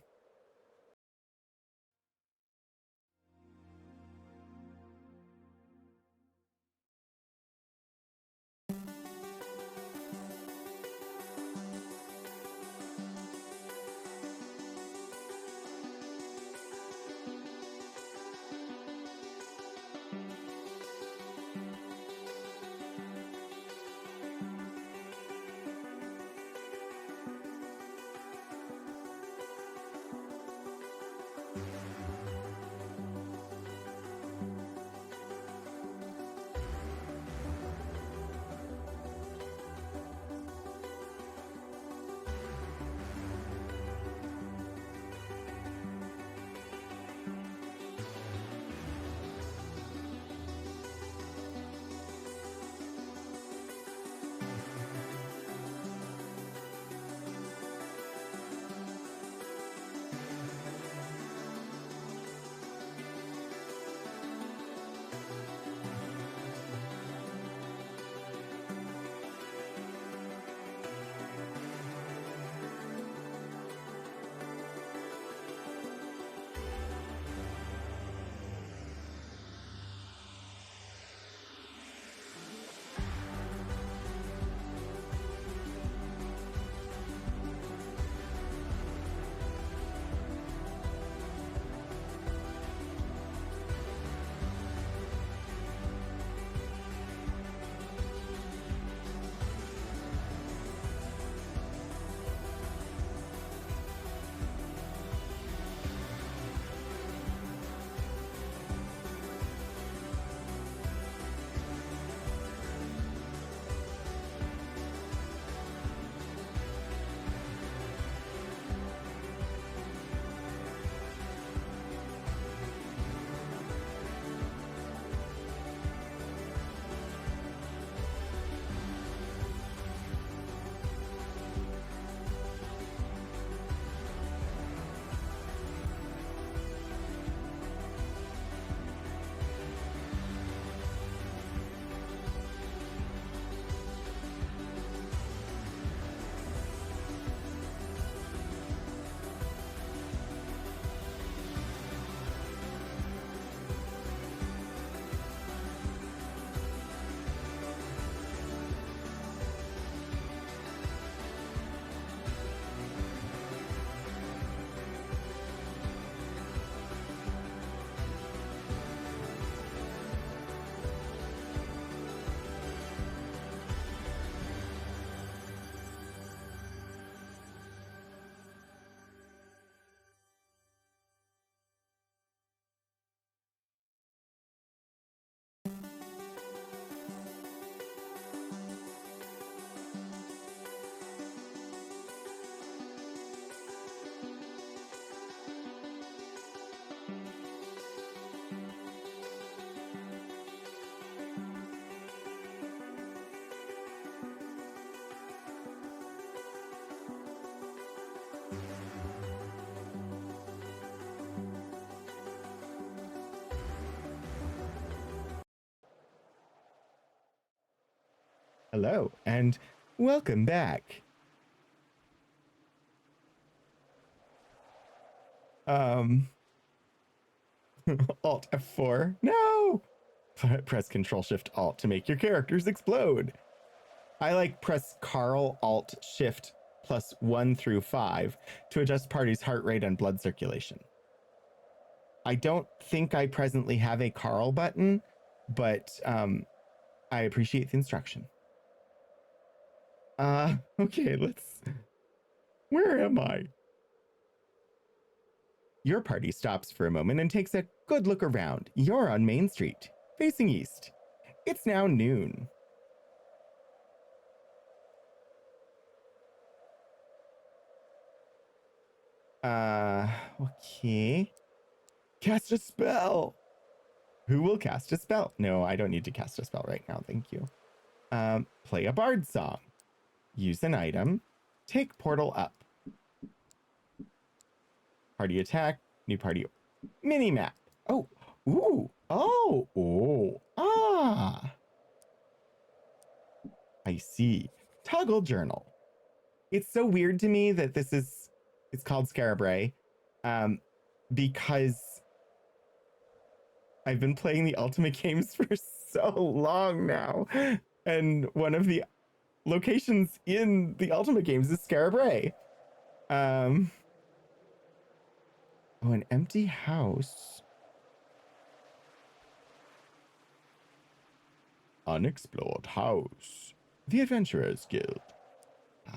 Hello, and welcome back. Alt F4. No! Press Control Shift Alt to make your characters explode. I like press Carl Alt Shift plus 1 through 5 to adjust party's heart rate and blood circulation. I don't think I presently have a Carl button, but I appreciate the instruction. Okay, where am I? Your party stops for a moment and takes a good look around. You're on Main Street, facing east. It's now noon. Okay. Cast a spell. Who will cast a spell? No, I don't need to cast a spell right now, thank you. Play a bard song. Use an item. Take portal up. Party attack. New party. Mini map. Oh, ooh, oh, oh, ah. I see. Toggle journal. It's so weird to me that it's called Scarabray, because I've been playing the Ultimate games for so long now, and one of the locations in the Ultimate games is Scarabray. Oh, an empty house. Unexplored house. The Adventurers Guild.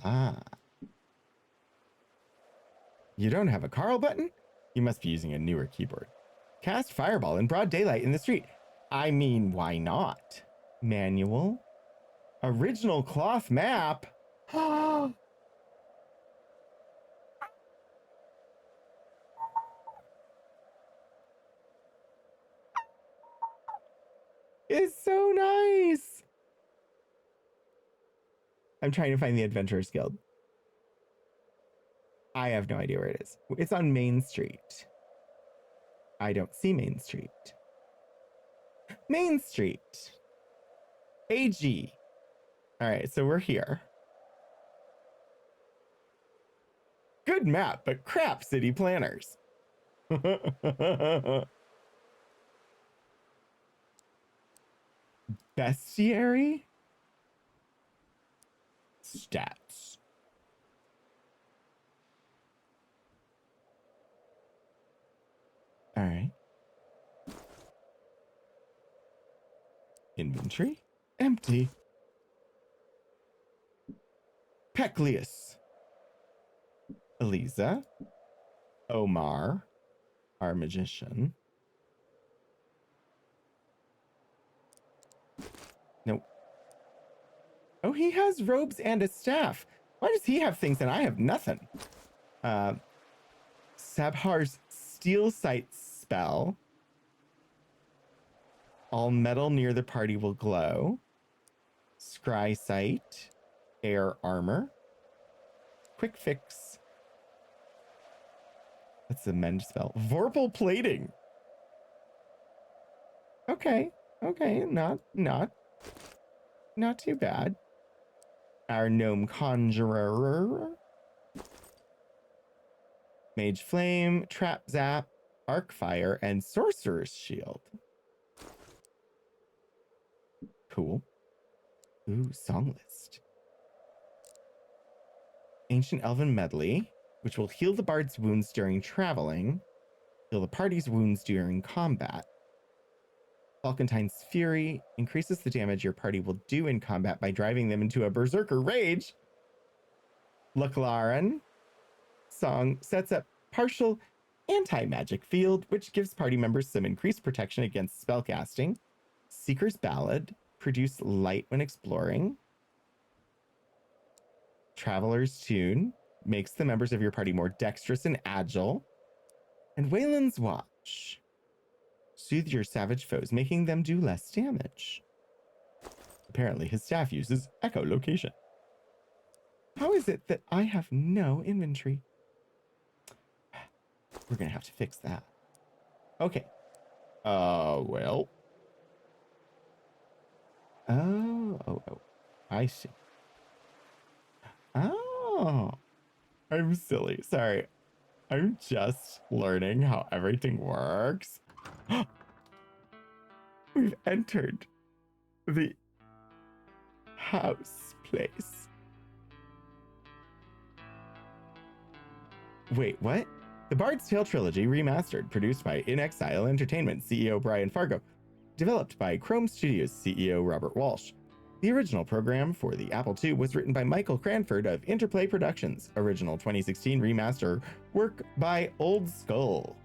Ah. You don't have a Carl button? You must be using a newer keyboard. Cast Fireball in broad daylight in the street. I mean, why not? Manual. Original cloth map. It's so nice. I'm trying to find the Adventurers Guild. I have no idea where it is. It's on Main Street. I don't see Main Street. Main Street. AG. All right, so we're here. Good map, but crap city planners. Bestiary? Stats. All right. Inventory? Empty. Peclius. Eliza. Omar. Our magician. Nope. Oh, he has robes and a staff. Why does he have things and I have nothing? Sabhar's steel sight spell. All metal near the party will glow. Scry sight. Air armor. Quick fix. That's the mend spell. Vorpal plating. Okay. Okay. Not too bad. Our gnome conjurer. Mage flame, trap zap, arc fire, and sorcerer's shield. Cool. Ooh, song list. Ancient Elven medley, which will heal the bard's wounds during traveling, heal the party's wounds during combat. Falcontine's Fury increases the damage your party will do in combat by driving them into a berserker rage. Laclaren song sets up partial anti-magic field, which gives party members some increased protection against spellcasting. Seeker's Ballad, produce light when exploring. Traveler's Tune makes the members of your party more dexterous and agile. And Wayland's Watch, soothe your savage foes, making them do less damage. Apparently, his staff uses echolocation. How is it that I have no inventory? We're gonna have to fix that. Okay. Well. Oh. I see. Oh, I'm silly. Sorry. I'm just learning how everything works. We've entered the house place. Wait, what? The Bard's Tale trilogy remastered, produced by In Exile Entertainment CEO Brian Fargo, developed by Chrome Studios CEO Robert Walsh. The original program for the Apple II was written by Michael Cranford of Interplay Productions. Original 2016 remaster work by Old Skull.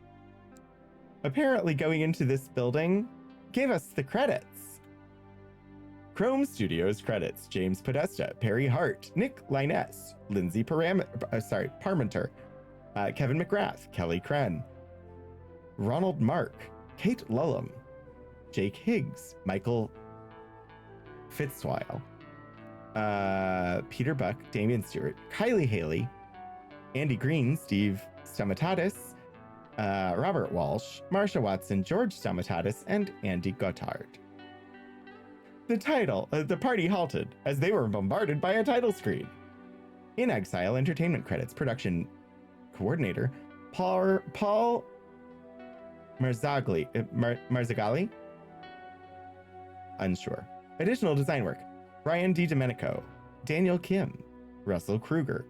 Apparently going into this building gave us the credits. Chrome Studios credits James Podesta, Perry Hart, Nick Liness, Lindsay Parmenter, Kevin McGrath, Kelly Kren, Ronald Mark, Kate Lullum, Jake Higgs, Michael Fitzwile, Peter Buck, Damian Stewart, Kylie Haley, Andy Green, Steve Stamatatis, Robert Walsh, Marsha Watson, George Stamatatis, and Andy Gotthard. The party halted as they were bombarded by a title screen. In Exile Entertainment credits, production coordinator Paul Marzagali? Unsure. Additional design work: Brian D. Domenico, Daniel Kim, Russell Kruger,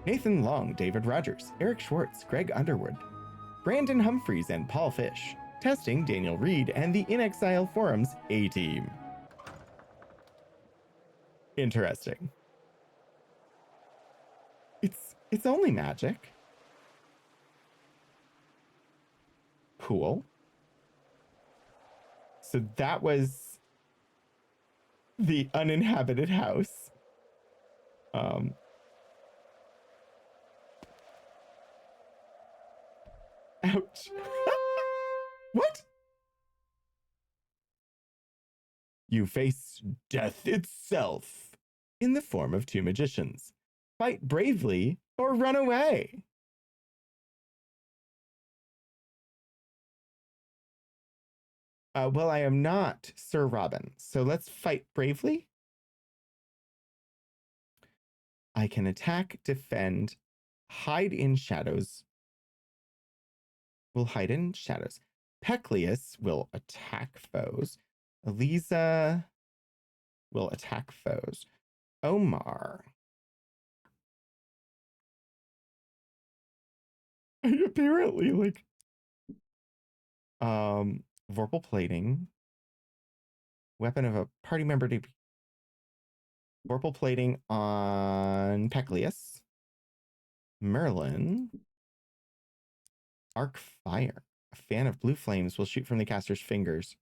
Nathan Long, David Rogers, Eric Schwartz, Greg Underwood, Brandon Humphreys, and Paul Fish. Testing: Daniel Reed and the In Exile Forums A-Team. Interesting. It's only magic. Cool. So that was the uninhabited house. Ouch. What? You face death itself in the form of two magicians. Fight bravely or run away. Well, I am not Sir Robin, so let's fight bravely. I can attack, defend, hide in shadows. We'll hide in shadows. Peclius will attack foes. Eliza will attack foes. Omar. Apparently, like, Vorpal plating. Weapon of a party member to be. Vorpal plating on Peclius. Merlin. Arc fire. A fan of blue flames will shoot from the caster's fingers.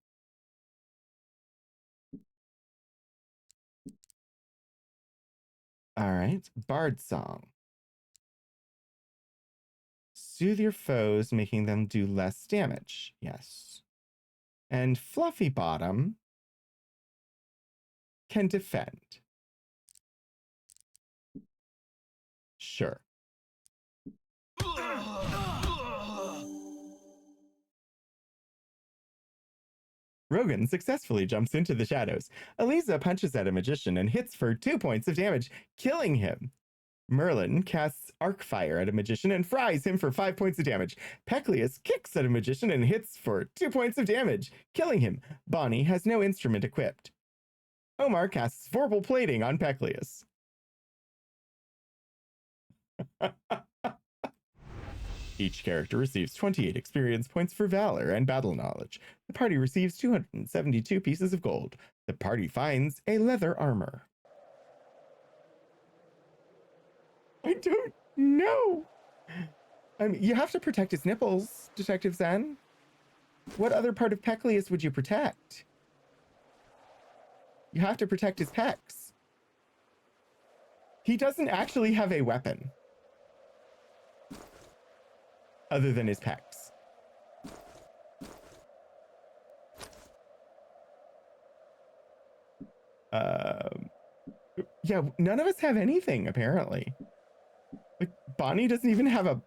All right. Bard song. Soothe your foes, making them do less damage. Yes. And Fluffy Bottom can defend. Sure. Rogan successfully jumps into the shadows. Eliza punches at a magician and hits for 2 points of damage, killing him. Merlin casts arc fire at a magician and fries him for 5 points of damage. Peclius kicks at a magician and hits for 2 points of damage, killing him. Bonnie has no instrument equipped. Omar casts Vorpal plating on Peclius. Each character receives 28 experience points for valor and battle knowledge. The party receives 272 pieces of gold. The party finds a leather armor. I don't know. I mean, you have to protect his nipples, Detective Zen. What other part of Peclius would you protect? You have to protect his pecs. He doesn't actually have a weapon other than his pecs. Yeah, none of us have anything, apparently. Like, Bonnie doesn't even have a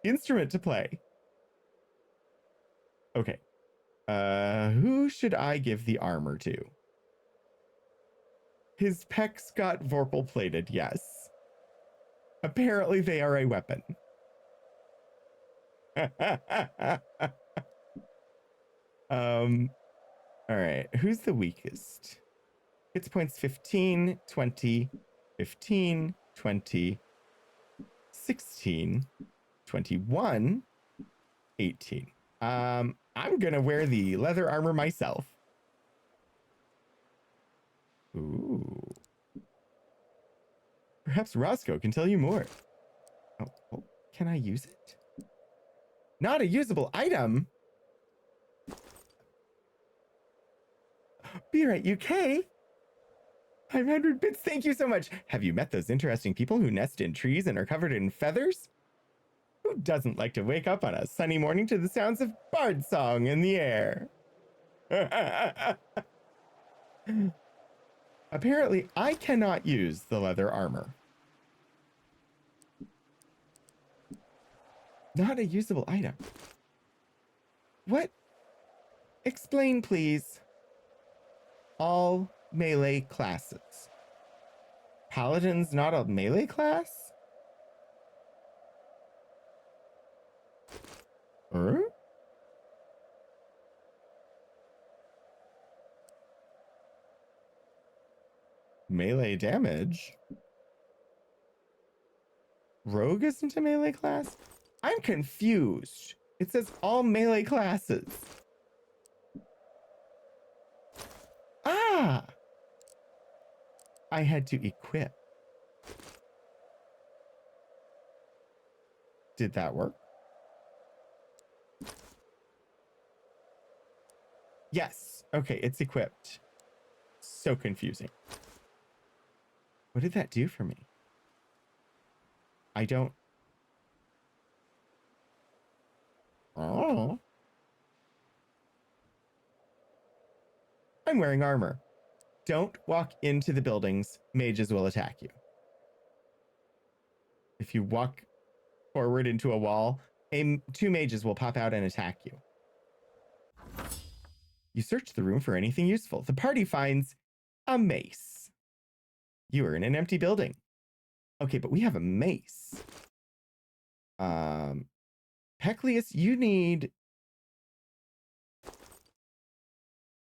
instrument to play. Okay. Who should I give the armor to? His pecs got vorpal plated, yes. Apparently they are a weapon. All right, who's the weakest? Hits points 15, 20, 15, 20, 16, 21, 18. I'm gonna wear the leather armor myself. Ooh. Perhaps Roscoe can tell you more. Oh, can I use it? Not a usable item. Be right, UK. 500 bits, thank you so much. Have you met those interesting people who nest in trees and are covered in feathers? Who doesn't like to wake up on a sunny morning to the sounds of bird song in the air? Apparently, I cannot use the leather armor. Not a usable item. What? Explain, please. All melee classes. Paladin's not a melee class? Melee damage? Rogue isn't a melee class? I'm confused. It says all melee classes. Ah! I had to equip. Did that work? Yes. Okay, it's equipped. So confusing. What did that do for me? I don't... Oh. I'm wearing armor. Don't walk into the buildings. Mages will attack you. If you walk forward into a wall, two mages will pop out and attack you. You search the room for anything useful. The party finds a mace. You are in an empty building. Okay, but we have a mace. Peclius, you need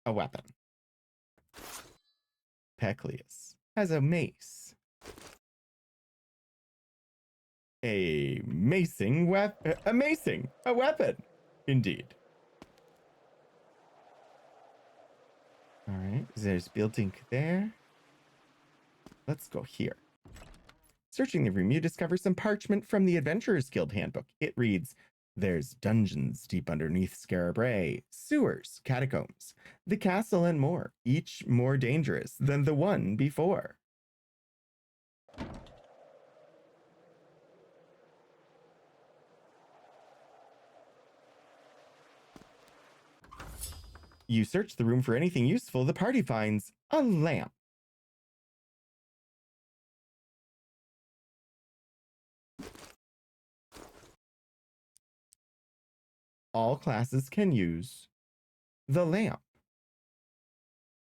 a weapon. Peclius has a mace. A weapon, indeed. All right, there's building there. Let's go here. Searching the room, you discover some parchment from the Adventurers Guild handbook. It reads, there's dungeons deep underneath Scarabray, sewers, catacombs, the castle, and more, each more dangerous than the one before. You search the room for anything useful. The party finds a lamp. All classes can use the lamp.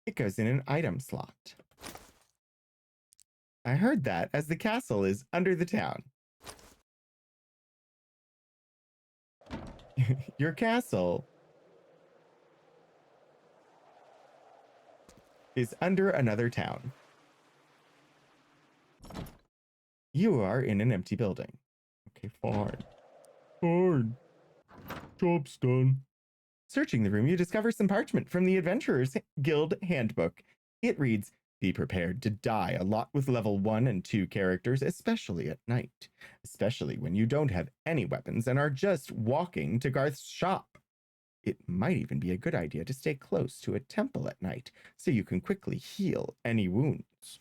It goes in an item slot. I heard that, as the castle is under the town. Your castle is under another town. You are in an empty building. Okay, fine. Fine. Job's done. Searching the room, you discover some parchment from the Adventurers Guild handbook. It reads, be prepared to die a lot with level 1 and 2 characters, especially at night. Especially when you don't have any weapons and are just walking to Garth's shop. It might even be a good idea to stay close to a temple at night so you can quickly heal any wounds.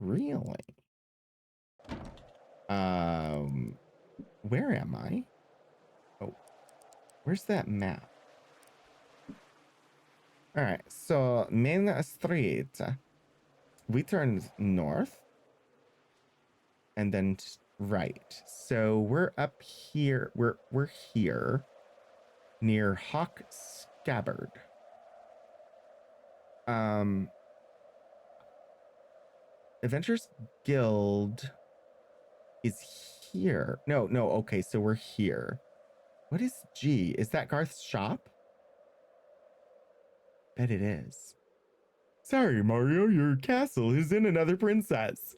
Really? Where am I? Oh, where's that map? All right, so main street. We turned north and then right. So we're up here. We're here near Hawk Scabbard. Adventurers Guild is here. No, okay, so we're here. What is G? Is that Garth's shop? Bet it is. Sorry, Mario, your castle is in another princess.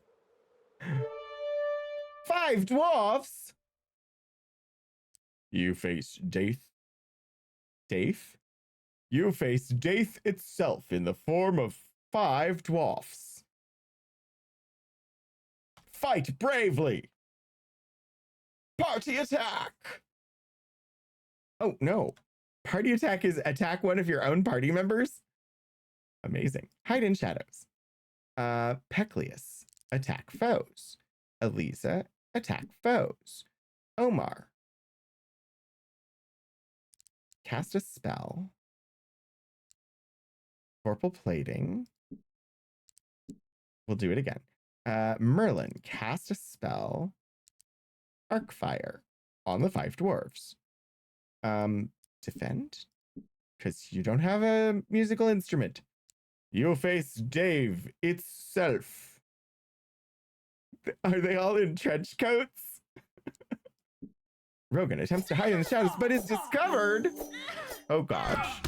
5 dwarfs? You face Daith. Daith? You face Daith itself in the form of 5 dwarfs. Fight bravely! Party attack! Oh, no. Party attack is attack one of your own party members? Amazing. Hide in shadows. Pecleus, attack foes. Eliza, attack foes. Omar, cast a spell. Vorpal plating. We'll do it again. Merlin, cast a spell. Arcfire on the 5 dwarves. Defend? Because you don't have a musical instrument. You face Dave itself. Are they all in trench coats? Rogan attempts to hide in the shadows, but is discovered. Oh gosh,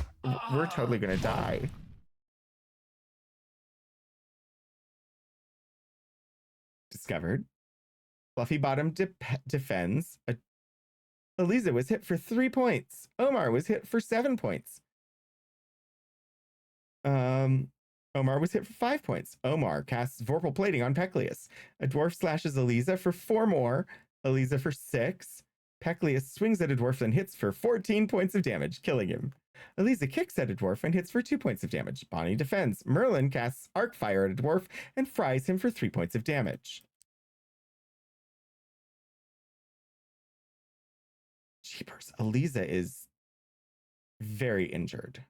we're totally gonna die. Discovered. Fluffy Bottom defends. Eliza was hit for 3 points. Omar was hit for 7 points. Omar was hit for 5 points. Omar casts Vorpal Plating on Pecleus. A dwarf slashes Eliza for 4 more. Eliza for 6. Pecleus swings at a dwarf and hits for 14 points of damage, killing him. Eliza kicks at a dwarf and hits for 2 points of damage. Bonnie defends. Merlin casts Arcfire at a dwarf and fries him for 3 points of damage. Jeepers, Eliza is very injured.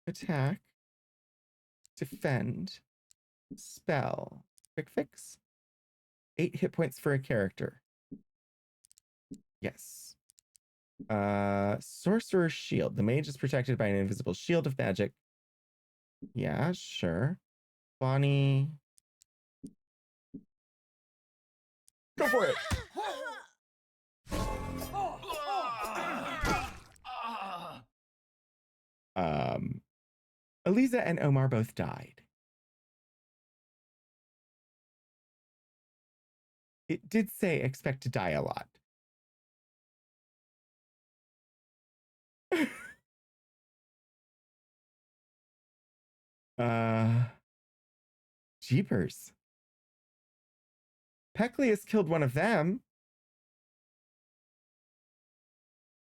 Attack, defend, spell, quick fix. 8 hit points for a character. Yes. Sorcerer's Shield. The mage is protected by an invisible shield of magic. Yeah, sure. Bonnie. Go for it. Eliza and Omar both died. It did say expect to die a lot. Jeepers. Pecleus killed one of them.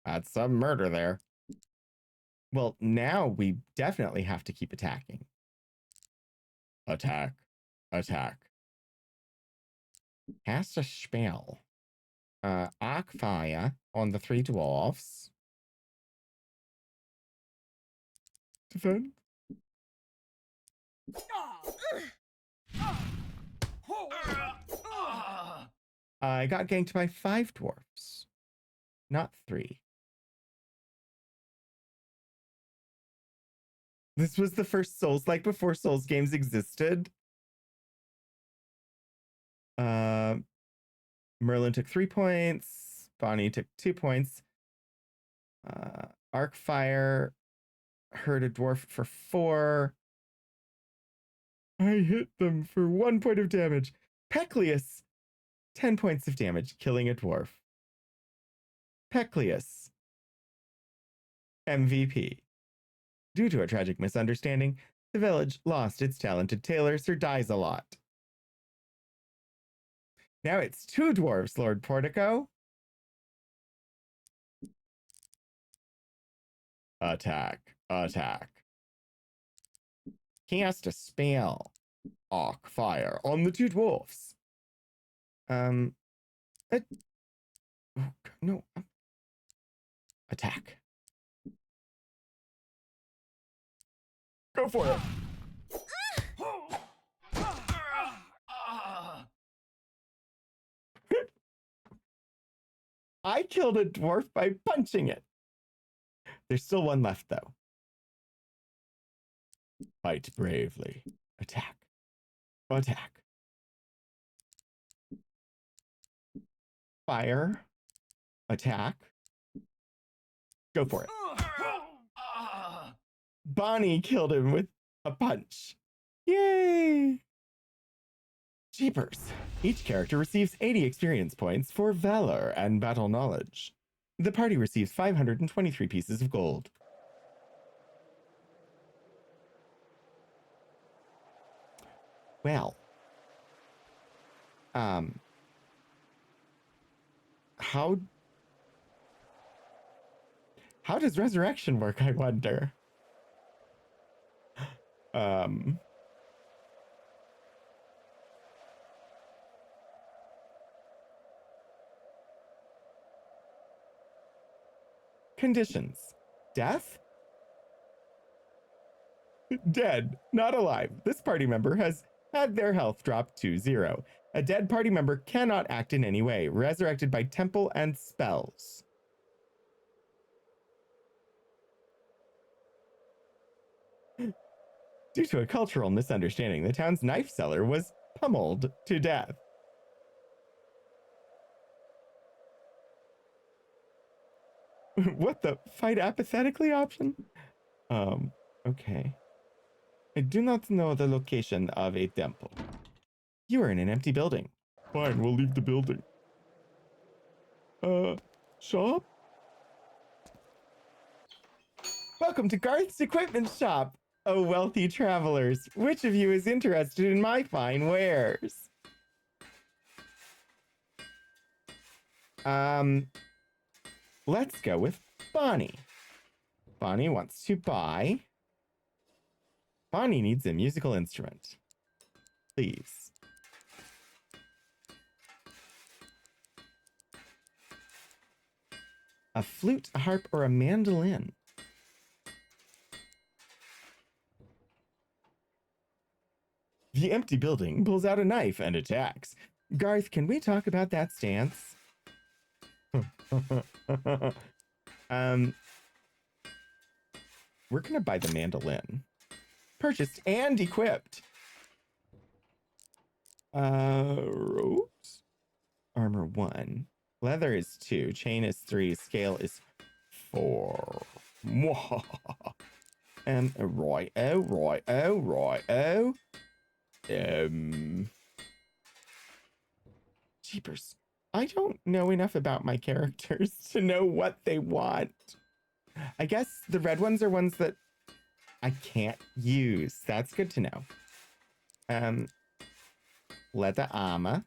That's some murder there. Well, now we definitely have to keep attacking. Attack. Cast a spell. Arcfire on the 3 dwarfs. Defend. I got ganked by 5 dwarfs, not 3. This was the first Souls, like before Souls games existed. Merlin took 3 points. Bonnie took 2 points. Arcfire hurt a dwarf for 4. I hit them for 1 point of damage. Pecleus, 10 points of damage, killing a dwarf. Pecleus, MVP. Due to a tragic misunderstanding, the village lost its talented tailor, Sir Dies-a-Lot. Now it's 2 dwarves, Lord Portico. Attack. Cast a spell. Arcfire on the 2 dwarfs. No. Attack. Go for it. I killed a dwarf by punching it. There's still one left, though. Fight bravely. Attack. Attack. Fire. Attack. Go for it. Bonnie killed him with a punch. Yay! Jeepers. Each character receives 80 experience points for valor and battle knowledge. The party receives 523 pieces of gold. Well, how does resurrection work, I wonder? Conditions. Death? Dead, not alive. This party member has had their health drop to 0. A dead party member cannot act in any way. Resurrected by temple and spells. Due to a cultural misunderstanding, the town's knife seller was pummeled to death. What the? Fight apathetically option? Okay. I do not know the location of a temple. You are in an empty building. Fine, we'll leave the building. Shop? Welcome to Garth's Equipment Shop, oh wealthy travelers. Which of you is interested in my fine wares? Let's go with Bonnie. Bonnie wants to buy. Bonnie needs a musical instrument. Please. A flute, a harp, or a mandolin? The empty building pulls out a knife and attacks. Garth, can we talk about that stance? We're gonna buy the mandolin. Purchased and equipped. Ropes. Armor 1. Leather is 2. Chain is 3. Scale is 4. Right. Jeepers. I don't know enough about my characters to know what they want. I guess the red ones are ones that I can't use. That's good to know. Leather armor.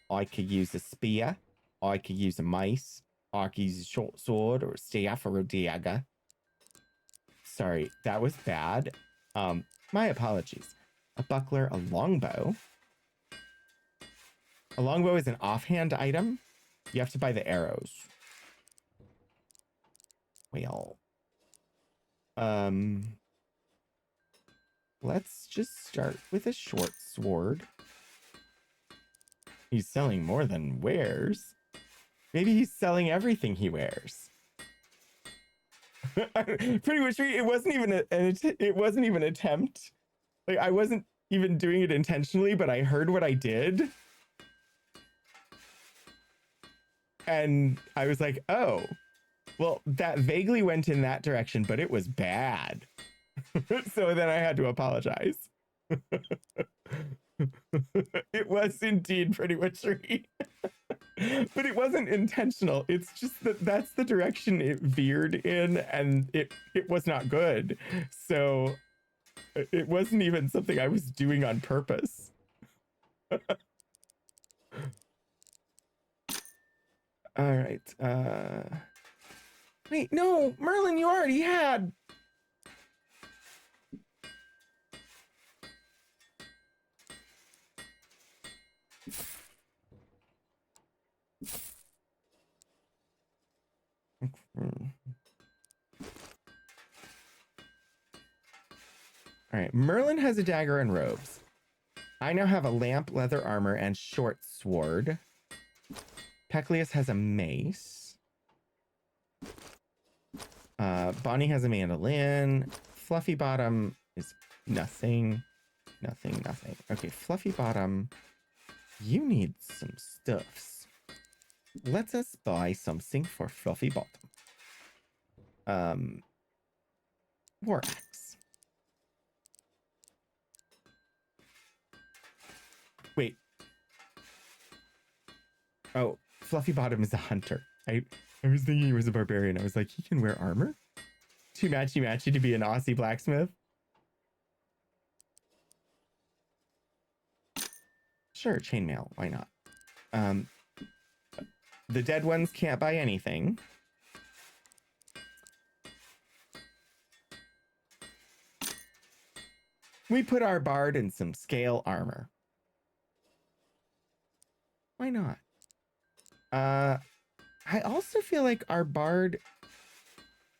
I could use a spear. I could use a mace. I could use a short sword or a staff or a dagger. Sorry, that was bad. My apologies. A buckler, a longbow. A longbow is an offhand item. You have to buy the arrows. Well. Let's just start with a short sword. He's selling more than wares. Maybe he's selling everything he wears. Pretty much, it wasn't even an attempt. Like, I wasn't even doing it intentionally, but I heard what I did. And I was like, oh, well, that vaguely went in that direction, but it was bad. So then I had to apologize. It was indeed pretty witchery. But it wasn't intentional. It's just that that's the direction it veered in, and it was not good. So it wasn't even something I was doing on purpose. All right. Wait, no, Merlin, you already had. All right, Merlin has a dagger and robes. I now have a lamp, leather armor, and short sword. Peclius has a mace. Bonnie has a mandolin. Fluffy Bottom is nothing. Nothing. Okay, Fluffy Bottom, you need some stuffs. Let us buy something for Fluffy Bottom. War axe. Wait. Oh, Fluffy Bottom is a hunter. I was thinking he was a barbarian. I was like, he can wear armor? Too matchy to be an Aussie blacksmith? Sure, chainmail. Why not? The dead ones can't buy anything. We put our bard in some scale armor. Why not? I also feel like our bard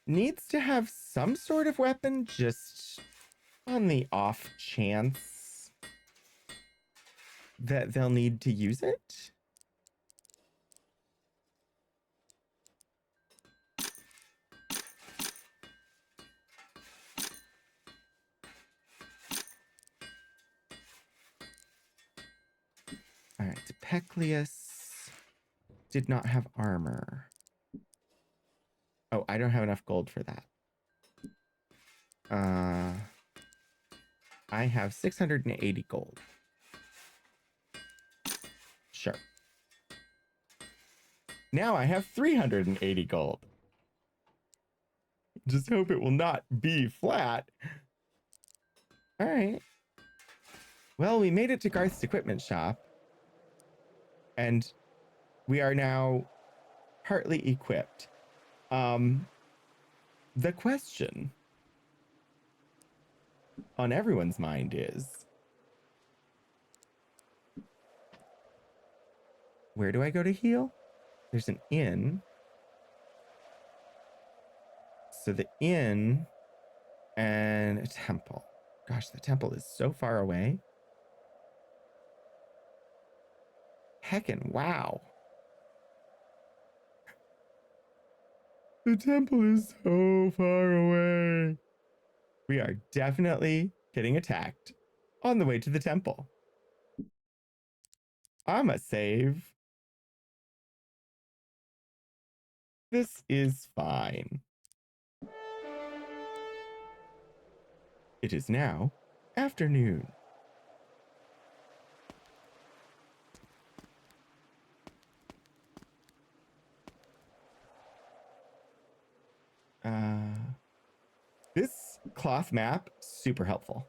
needs to have some sort of weapon just on the off chance that they'll need to use it. All right, Peclius did not have armor. Oh, I don't have enough gold for that. I have 680 gold. Sure. Now I have 380 gold. Just hope it will not be flat. All right. Well, we made it to Garth's equipment shop. And we are now partly equipped. The question on everyone's mind is, where do I go to heal? There's an inn. So the inn and a temple. Gosh, the temple is so far away. Heckin', wow. The temple is so far away. We are definitely getting attacked on the way to the temple. I'ma save. This is fine. It is now afternoon. This cloth map, super helpful.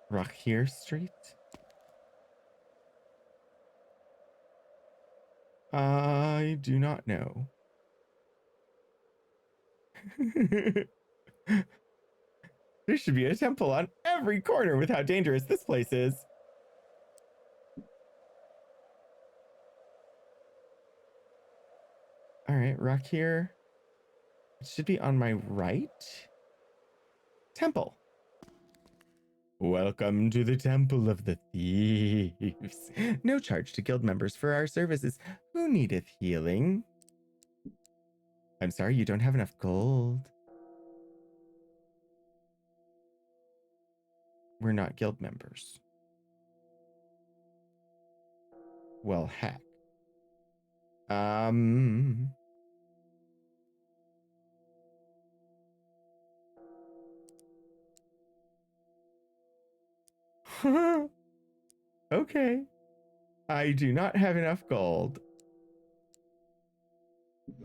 Rockhier Street? I do not know. There should be a temple on every corner with how dangerous this place is. All right, Rockhier. It should be on my right. Temple. Welcome to the Temple of the Thieves. No charge to guild members for our services. Who needeth healing? I'm sorry, you don't have enough gold. We're not guild members. Well, heck. Okay. I do not have enough gold.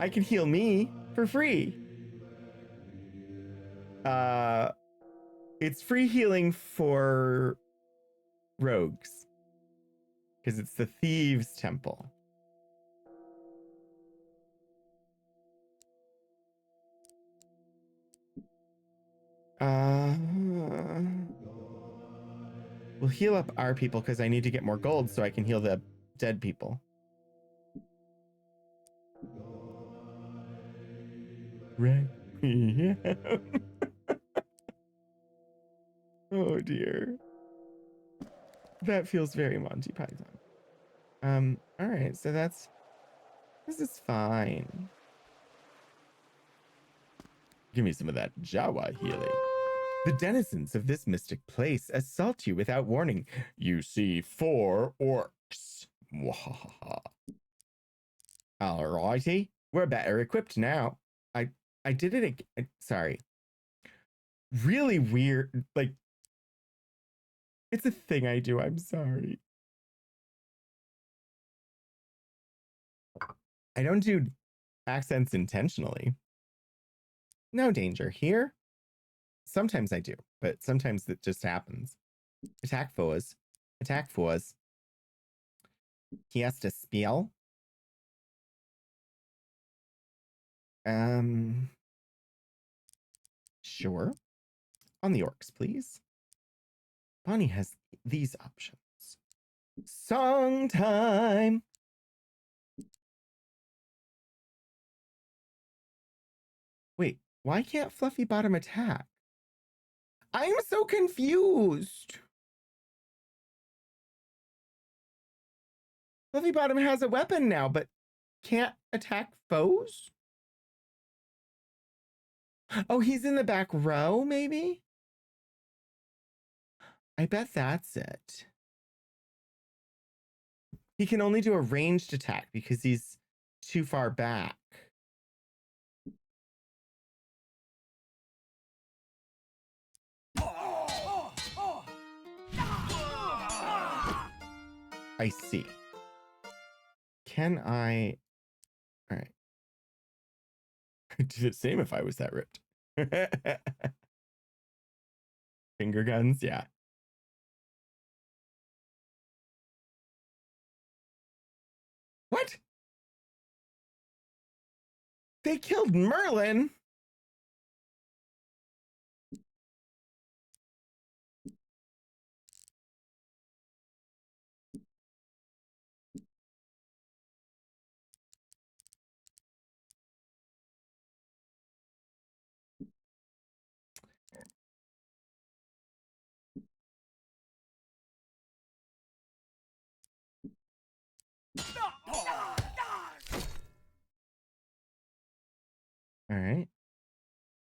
I can heal me for free. It's free healing for rogues because it's the Thieves' Temple. We'll heal up our people because I need to get more gold so I can heal the dead people. Requiem. Oh dear. That feels very Monty Python. All right, so this is fine. Give me some of that Jawa healing. The denizens of this mystic place assault you without warning. You see 4 orcs. Mwahaha. Alrighty, we're better equipped now. I did it again. Sorry. Really weird. Like, it's a thing I do. I'm sorry. I don't do accents intentionally. No danger here. Sometimes I do, but sometimes it just happens. Attack foes. Attack foes. He has to spell. Sure. On the orcs, please. Bonnie has these options. Song time. Wait, why can't Fluffy Bottom attack? I'm so confused. Fluffy Bottom has a weapon now, but can't attack foes? Oh, he's in the back row, maybe? I bet that's it. He can only do a ranged attack because he's too far back. I see. Can I... All right. I'd do the same if I was that ripped. Finger guns, yeah. What? They killed Merlin? All right.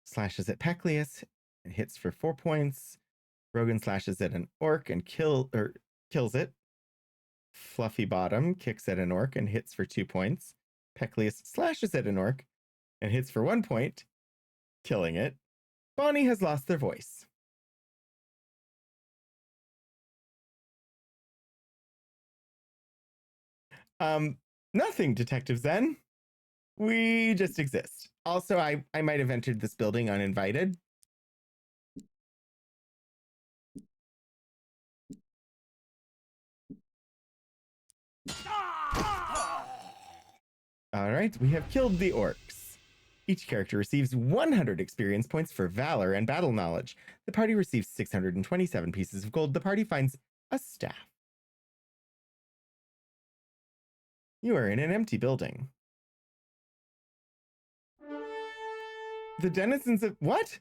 Slashes at Pecleus and hits for 4 points. Rogan slashes at an orc and kills it. Fluffy Bottom kicks at an orc and hits for 2 points. Pecleus slashes at an orc and hits for 1 point, killing it. Bonnie has lost their voice. Nothing, Detective Zen. We just exist. Also, I might have entered this building uninvited. All right, we have killed the orcs. Each character receives 100 experience points for valor and battle knowledge. The party receives 627 pieces of gold. The party finds a staff. You are in an empty building. The denizens of what?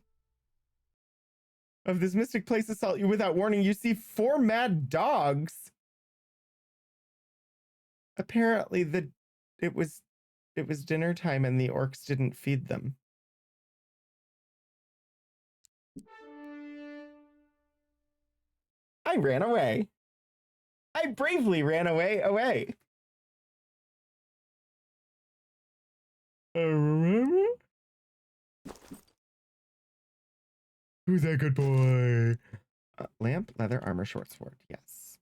Of this mystic place assault you without warning. You see 4 mad dogs. Apparently it was dinner time and the orcs didn't feed them. I ran away. I bravely ran away. Who's that good boy? Lamp, leather, armor, short sword. Yes.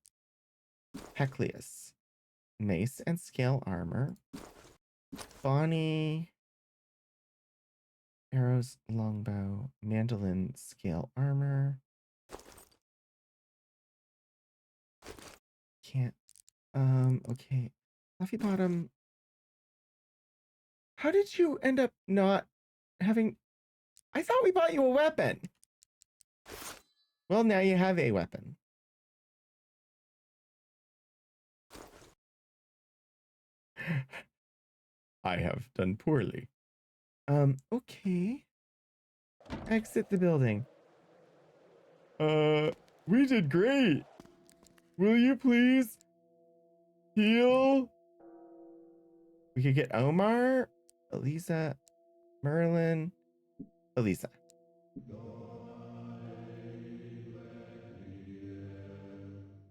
Pecleus. Mace and scale armor. Bonnie. Arrows, longbow, mandolin, scale armor. Can't. Okay. Fluffy Bottom. How did you end up not having... I thought we bought you a weapon. Well, now you have a weapon. I have done poorly. Okay. Exit the building. We did great. Will you please heal? We could get Omar, Elisa, Merlin, Elisa.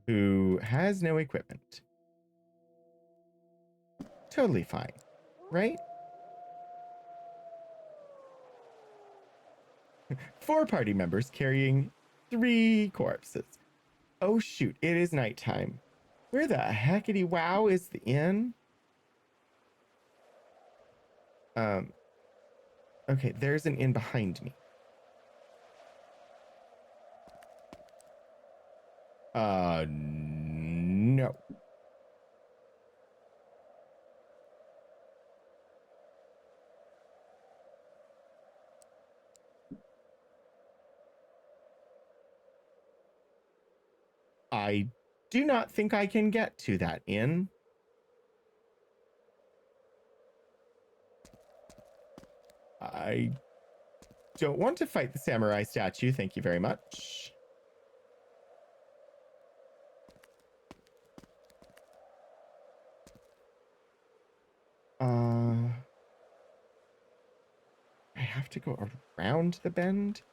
Who has no equipment. Totally fine, right? 4 party members carrying 3 corpses. Oh shoot, it is nighttime. Where the heckity wow is the inn? Okay, there's an inn behind me. No. I do not think I can get to that inn. I don't want to fight the samurai statue, thank you very much. I have to go around the bend.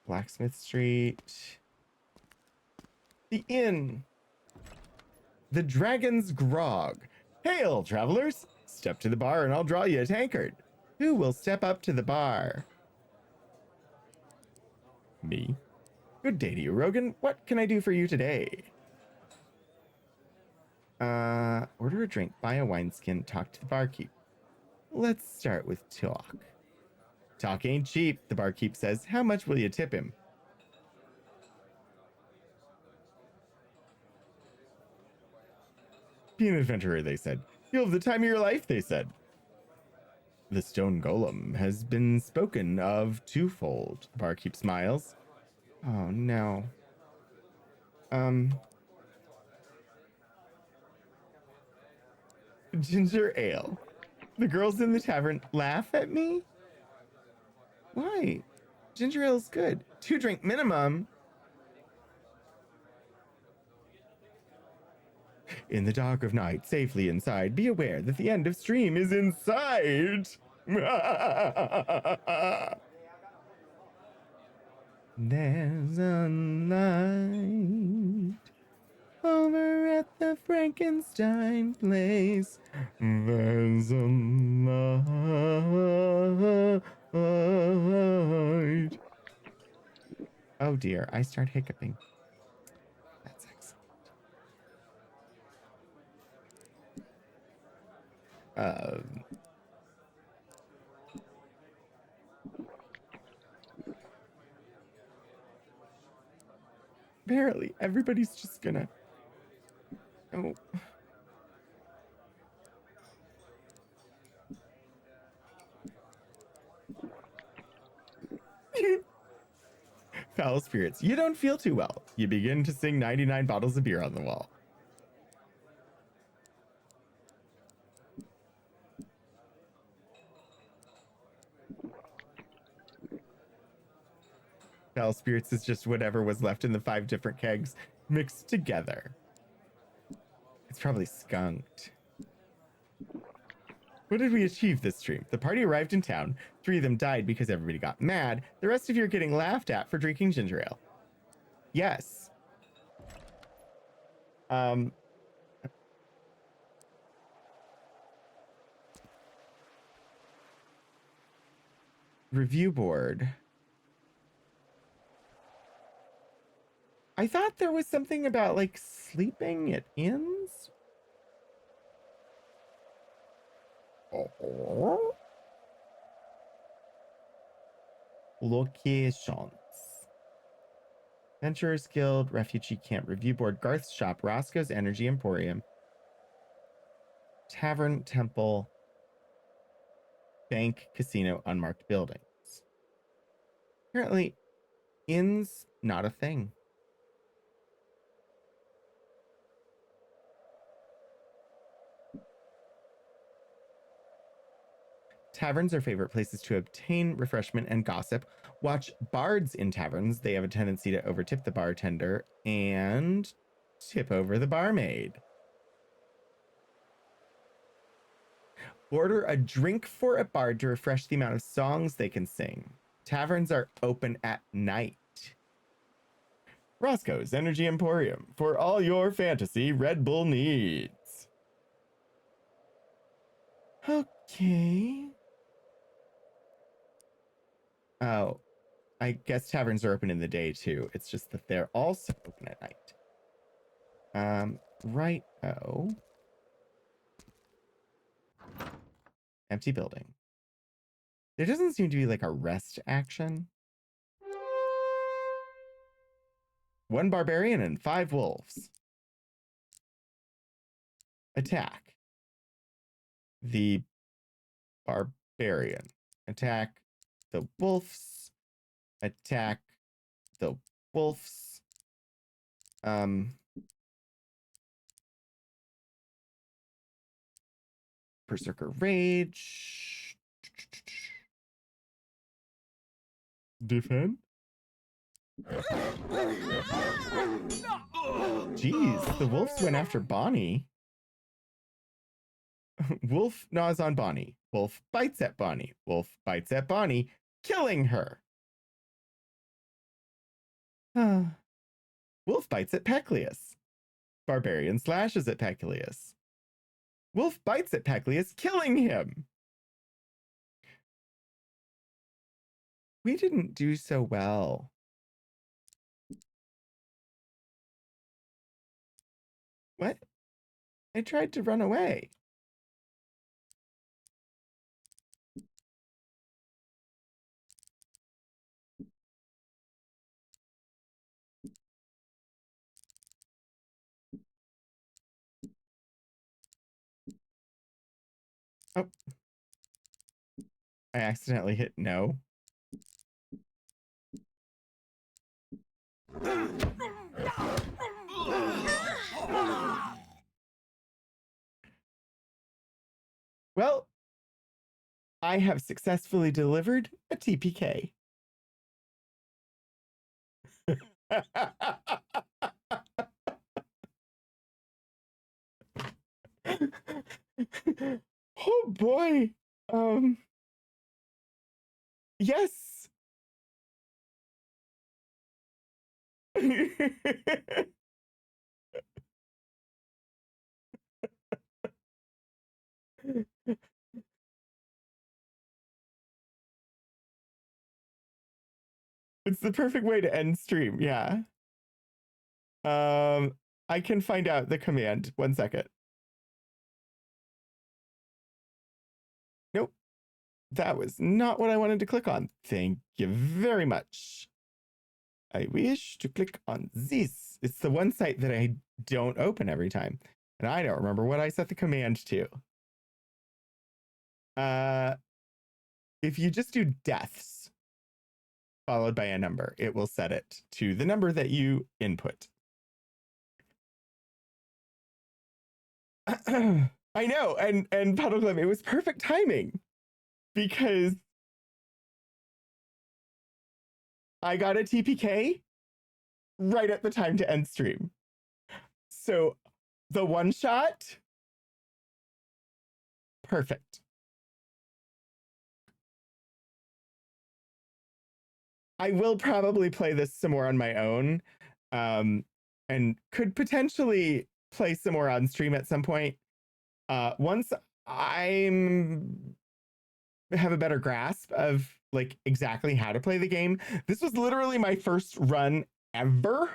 Blacksmith Street. The inn. The Dragon's Grog. Hail, travelers! Step to the bar and I'll draw you a tankard. Who will step up to the bar? Me. Good day to you, Rogan. What can I do for you today? Order a drink, buy a wineskin, talk to the barkeep. Let's start with talk. Talk ain't cheap, the barkeep says. How much will you tip him? Be an adventurer, they said. You'll have the time of your life, they said. The stone golem has been spoken of twofold, the barkeep smiles. Oh, no. Ginger ale. The girls in the tavern laugh at me? Why? Ginger ale's good. 2 drink minimum. In the dark of night, safely inside, be aware that the end of stream is in sight. There's a light over at the Frankenstein place. There's a light. Oh dear, I start hiccuping. That's excellent. Apparently, everybody's just gonna. Oh. Foul spirits. You don't feel too well. You begin to sing 99 bottles of beer on the wall. Foul spirits is just whatever was left in the 5 different kegs mixed together. It's probably skunked. What did we achieve this stream? The party arrived in town. 3 of them died because everybody got mad. The rest of you are getting laughed at for drinking ginger ale. Yes. Review board. I thought there was something about like sleeping at inns. Oh. Locations. Adventurers Guild, Refugee Camp Review Board, Garth's Shop, Roscoe's Energy Emporium, Tavern, Temple, Bank, Casino, Unmarked Buildings. Apparently, inns, not a thing. Taverns are favorite places to obtain refreshment and gossip. Watch bards in taverns. They have a tendency to overtip the bartender and tip over the barmaid. Order a drink for a bard to refresh the amount of songs they can sing. Taverns are open at night. Roscoe's Energy Emporium, for all your fantasy Red Bull needs. Okay. Oh, I guess taverns are open in the day too. It's just that they're also open at night. Right-o. Empty building. There doesn't seem to be like a rest action. 1 barbarian and 5 wolves. Attack the barbarian. Attack the wolves. Attack the wolves. Berserker Rage. Defend. Jeez, the wolves went after Bonnie. Wolf gnaws on Bonnie. Wolf bites at Bonnie. Wolf bites at Bonnie, killing her. Wolf bites at Pecleus. Barbarian slashes at Pecleus. Wolf bites at Pecleus, killing him. We didn't do so well. What? I tried to run away. Oh. I accidentally hit no. Well, I have successfully delivered a TPK. Oh boy. Yes. It's the perfect way to end stream, yeah. I can find out the command. 1 second. Nope. That was not what I wanted to click on. Thank you very much. I wish to click on this. It's the one site that I don't open every time. And I don't remember what I set the command to. If you just do deaths followed by a number, it will set it to the number that you input. I know, and Puddleglim, it was perfect timing because I got a TPK right at the time to end stream. So the one shot, perfect. I will probably play this some more on my own, and could potentially play some more on stream at some point. Once I'm have a better grasp of like exactly how to play the game. This was literally my first run ever.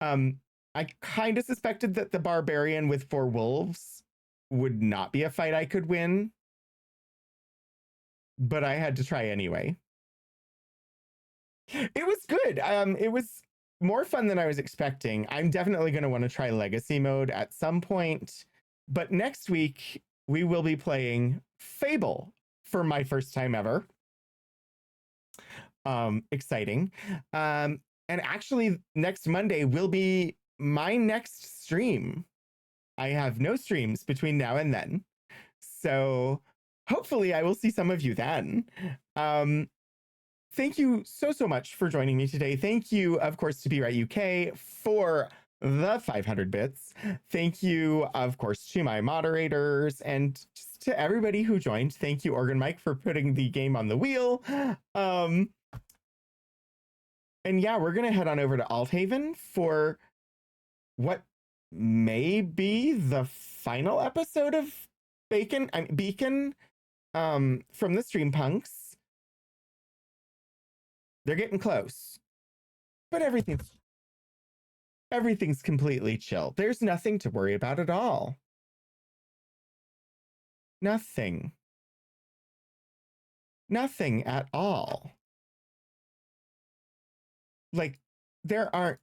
I kind of suspected that the barbarian with 4 wolves would not be a fight I could win, but I had to try anyway. It was good. It was more fun than I was expecting. I'm definitely going to want to try legacy mode at some point, but next week we will be playing Fable for my first time ever. Exciting. And actually next Monday will be my next stream. I have no streams between now and then. So hopefully I will see some of you then. Thank you so much for joining me today. Thank you, of course, to Be Right UK for the 500 bits. Thank you, of course, to my moderators and just to everybody who joined. Thank you, Organ Mike, for putting the game on the wheel. And yeah, we're going to head on over to Althaven for what may be the final episode of Beacon from the Stream Punks. They're getting close, but everything's completely chill. There's nothing to worry about at all. Nothing at all. Like, there aren't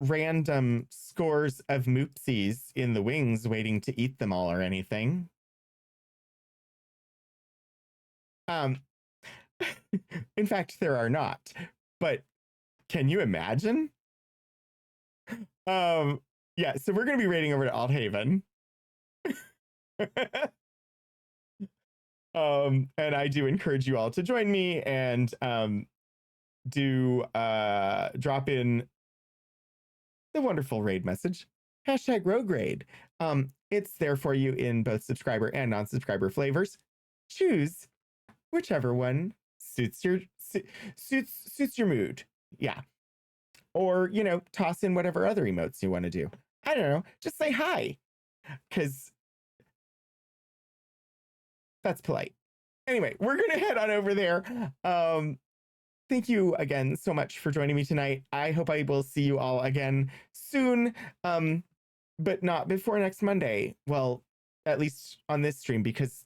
random scores of moopsies in the wings waiting to eat them all or anything. In fact, there are not. But can you imagine? Yeah, so we're going to be raiding over to Althaven. And I do encourage you all to join me and do drop in the wonderful raid message, #RogueRaid. It's there for you in both subscriber and non-subscriber flavors. Choose whichever one suits your mood. Yeah. Or, you know, toss in whatever other emotes you want to do. I don't know. Just say hi, because that's polite. Anyway, we're going to head on over there. Thank you again so much for joining me tonight. I hope I will see you all again soon, but not before next Monday. Well, at least on this stream, because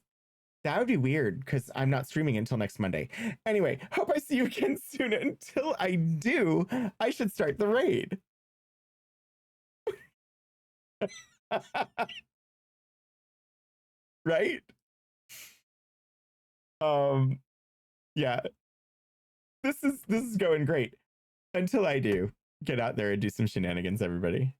that would be weird because I'm not streaming until next Monday. Anyway, hope I see you again soon. Until I do, I should start the raid. Right? Yeah. This is going great. Until I do, get out there and do some shenanigans, everybody.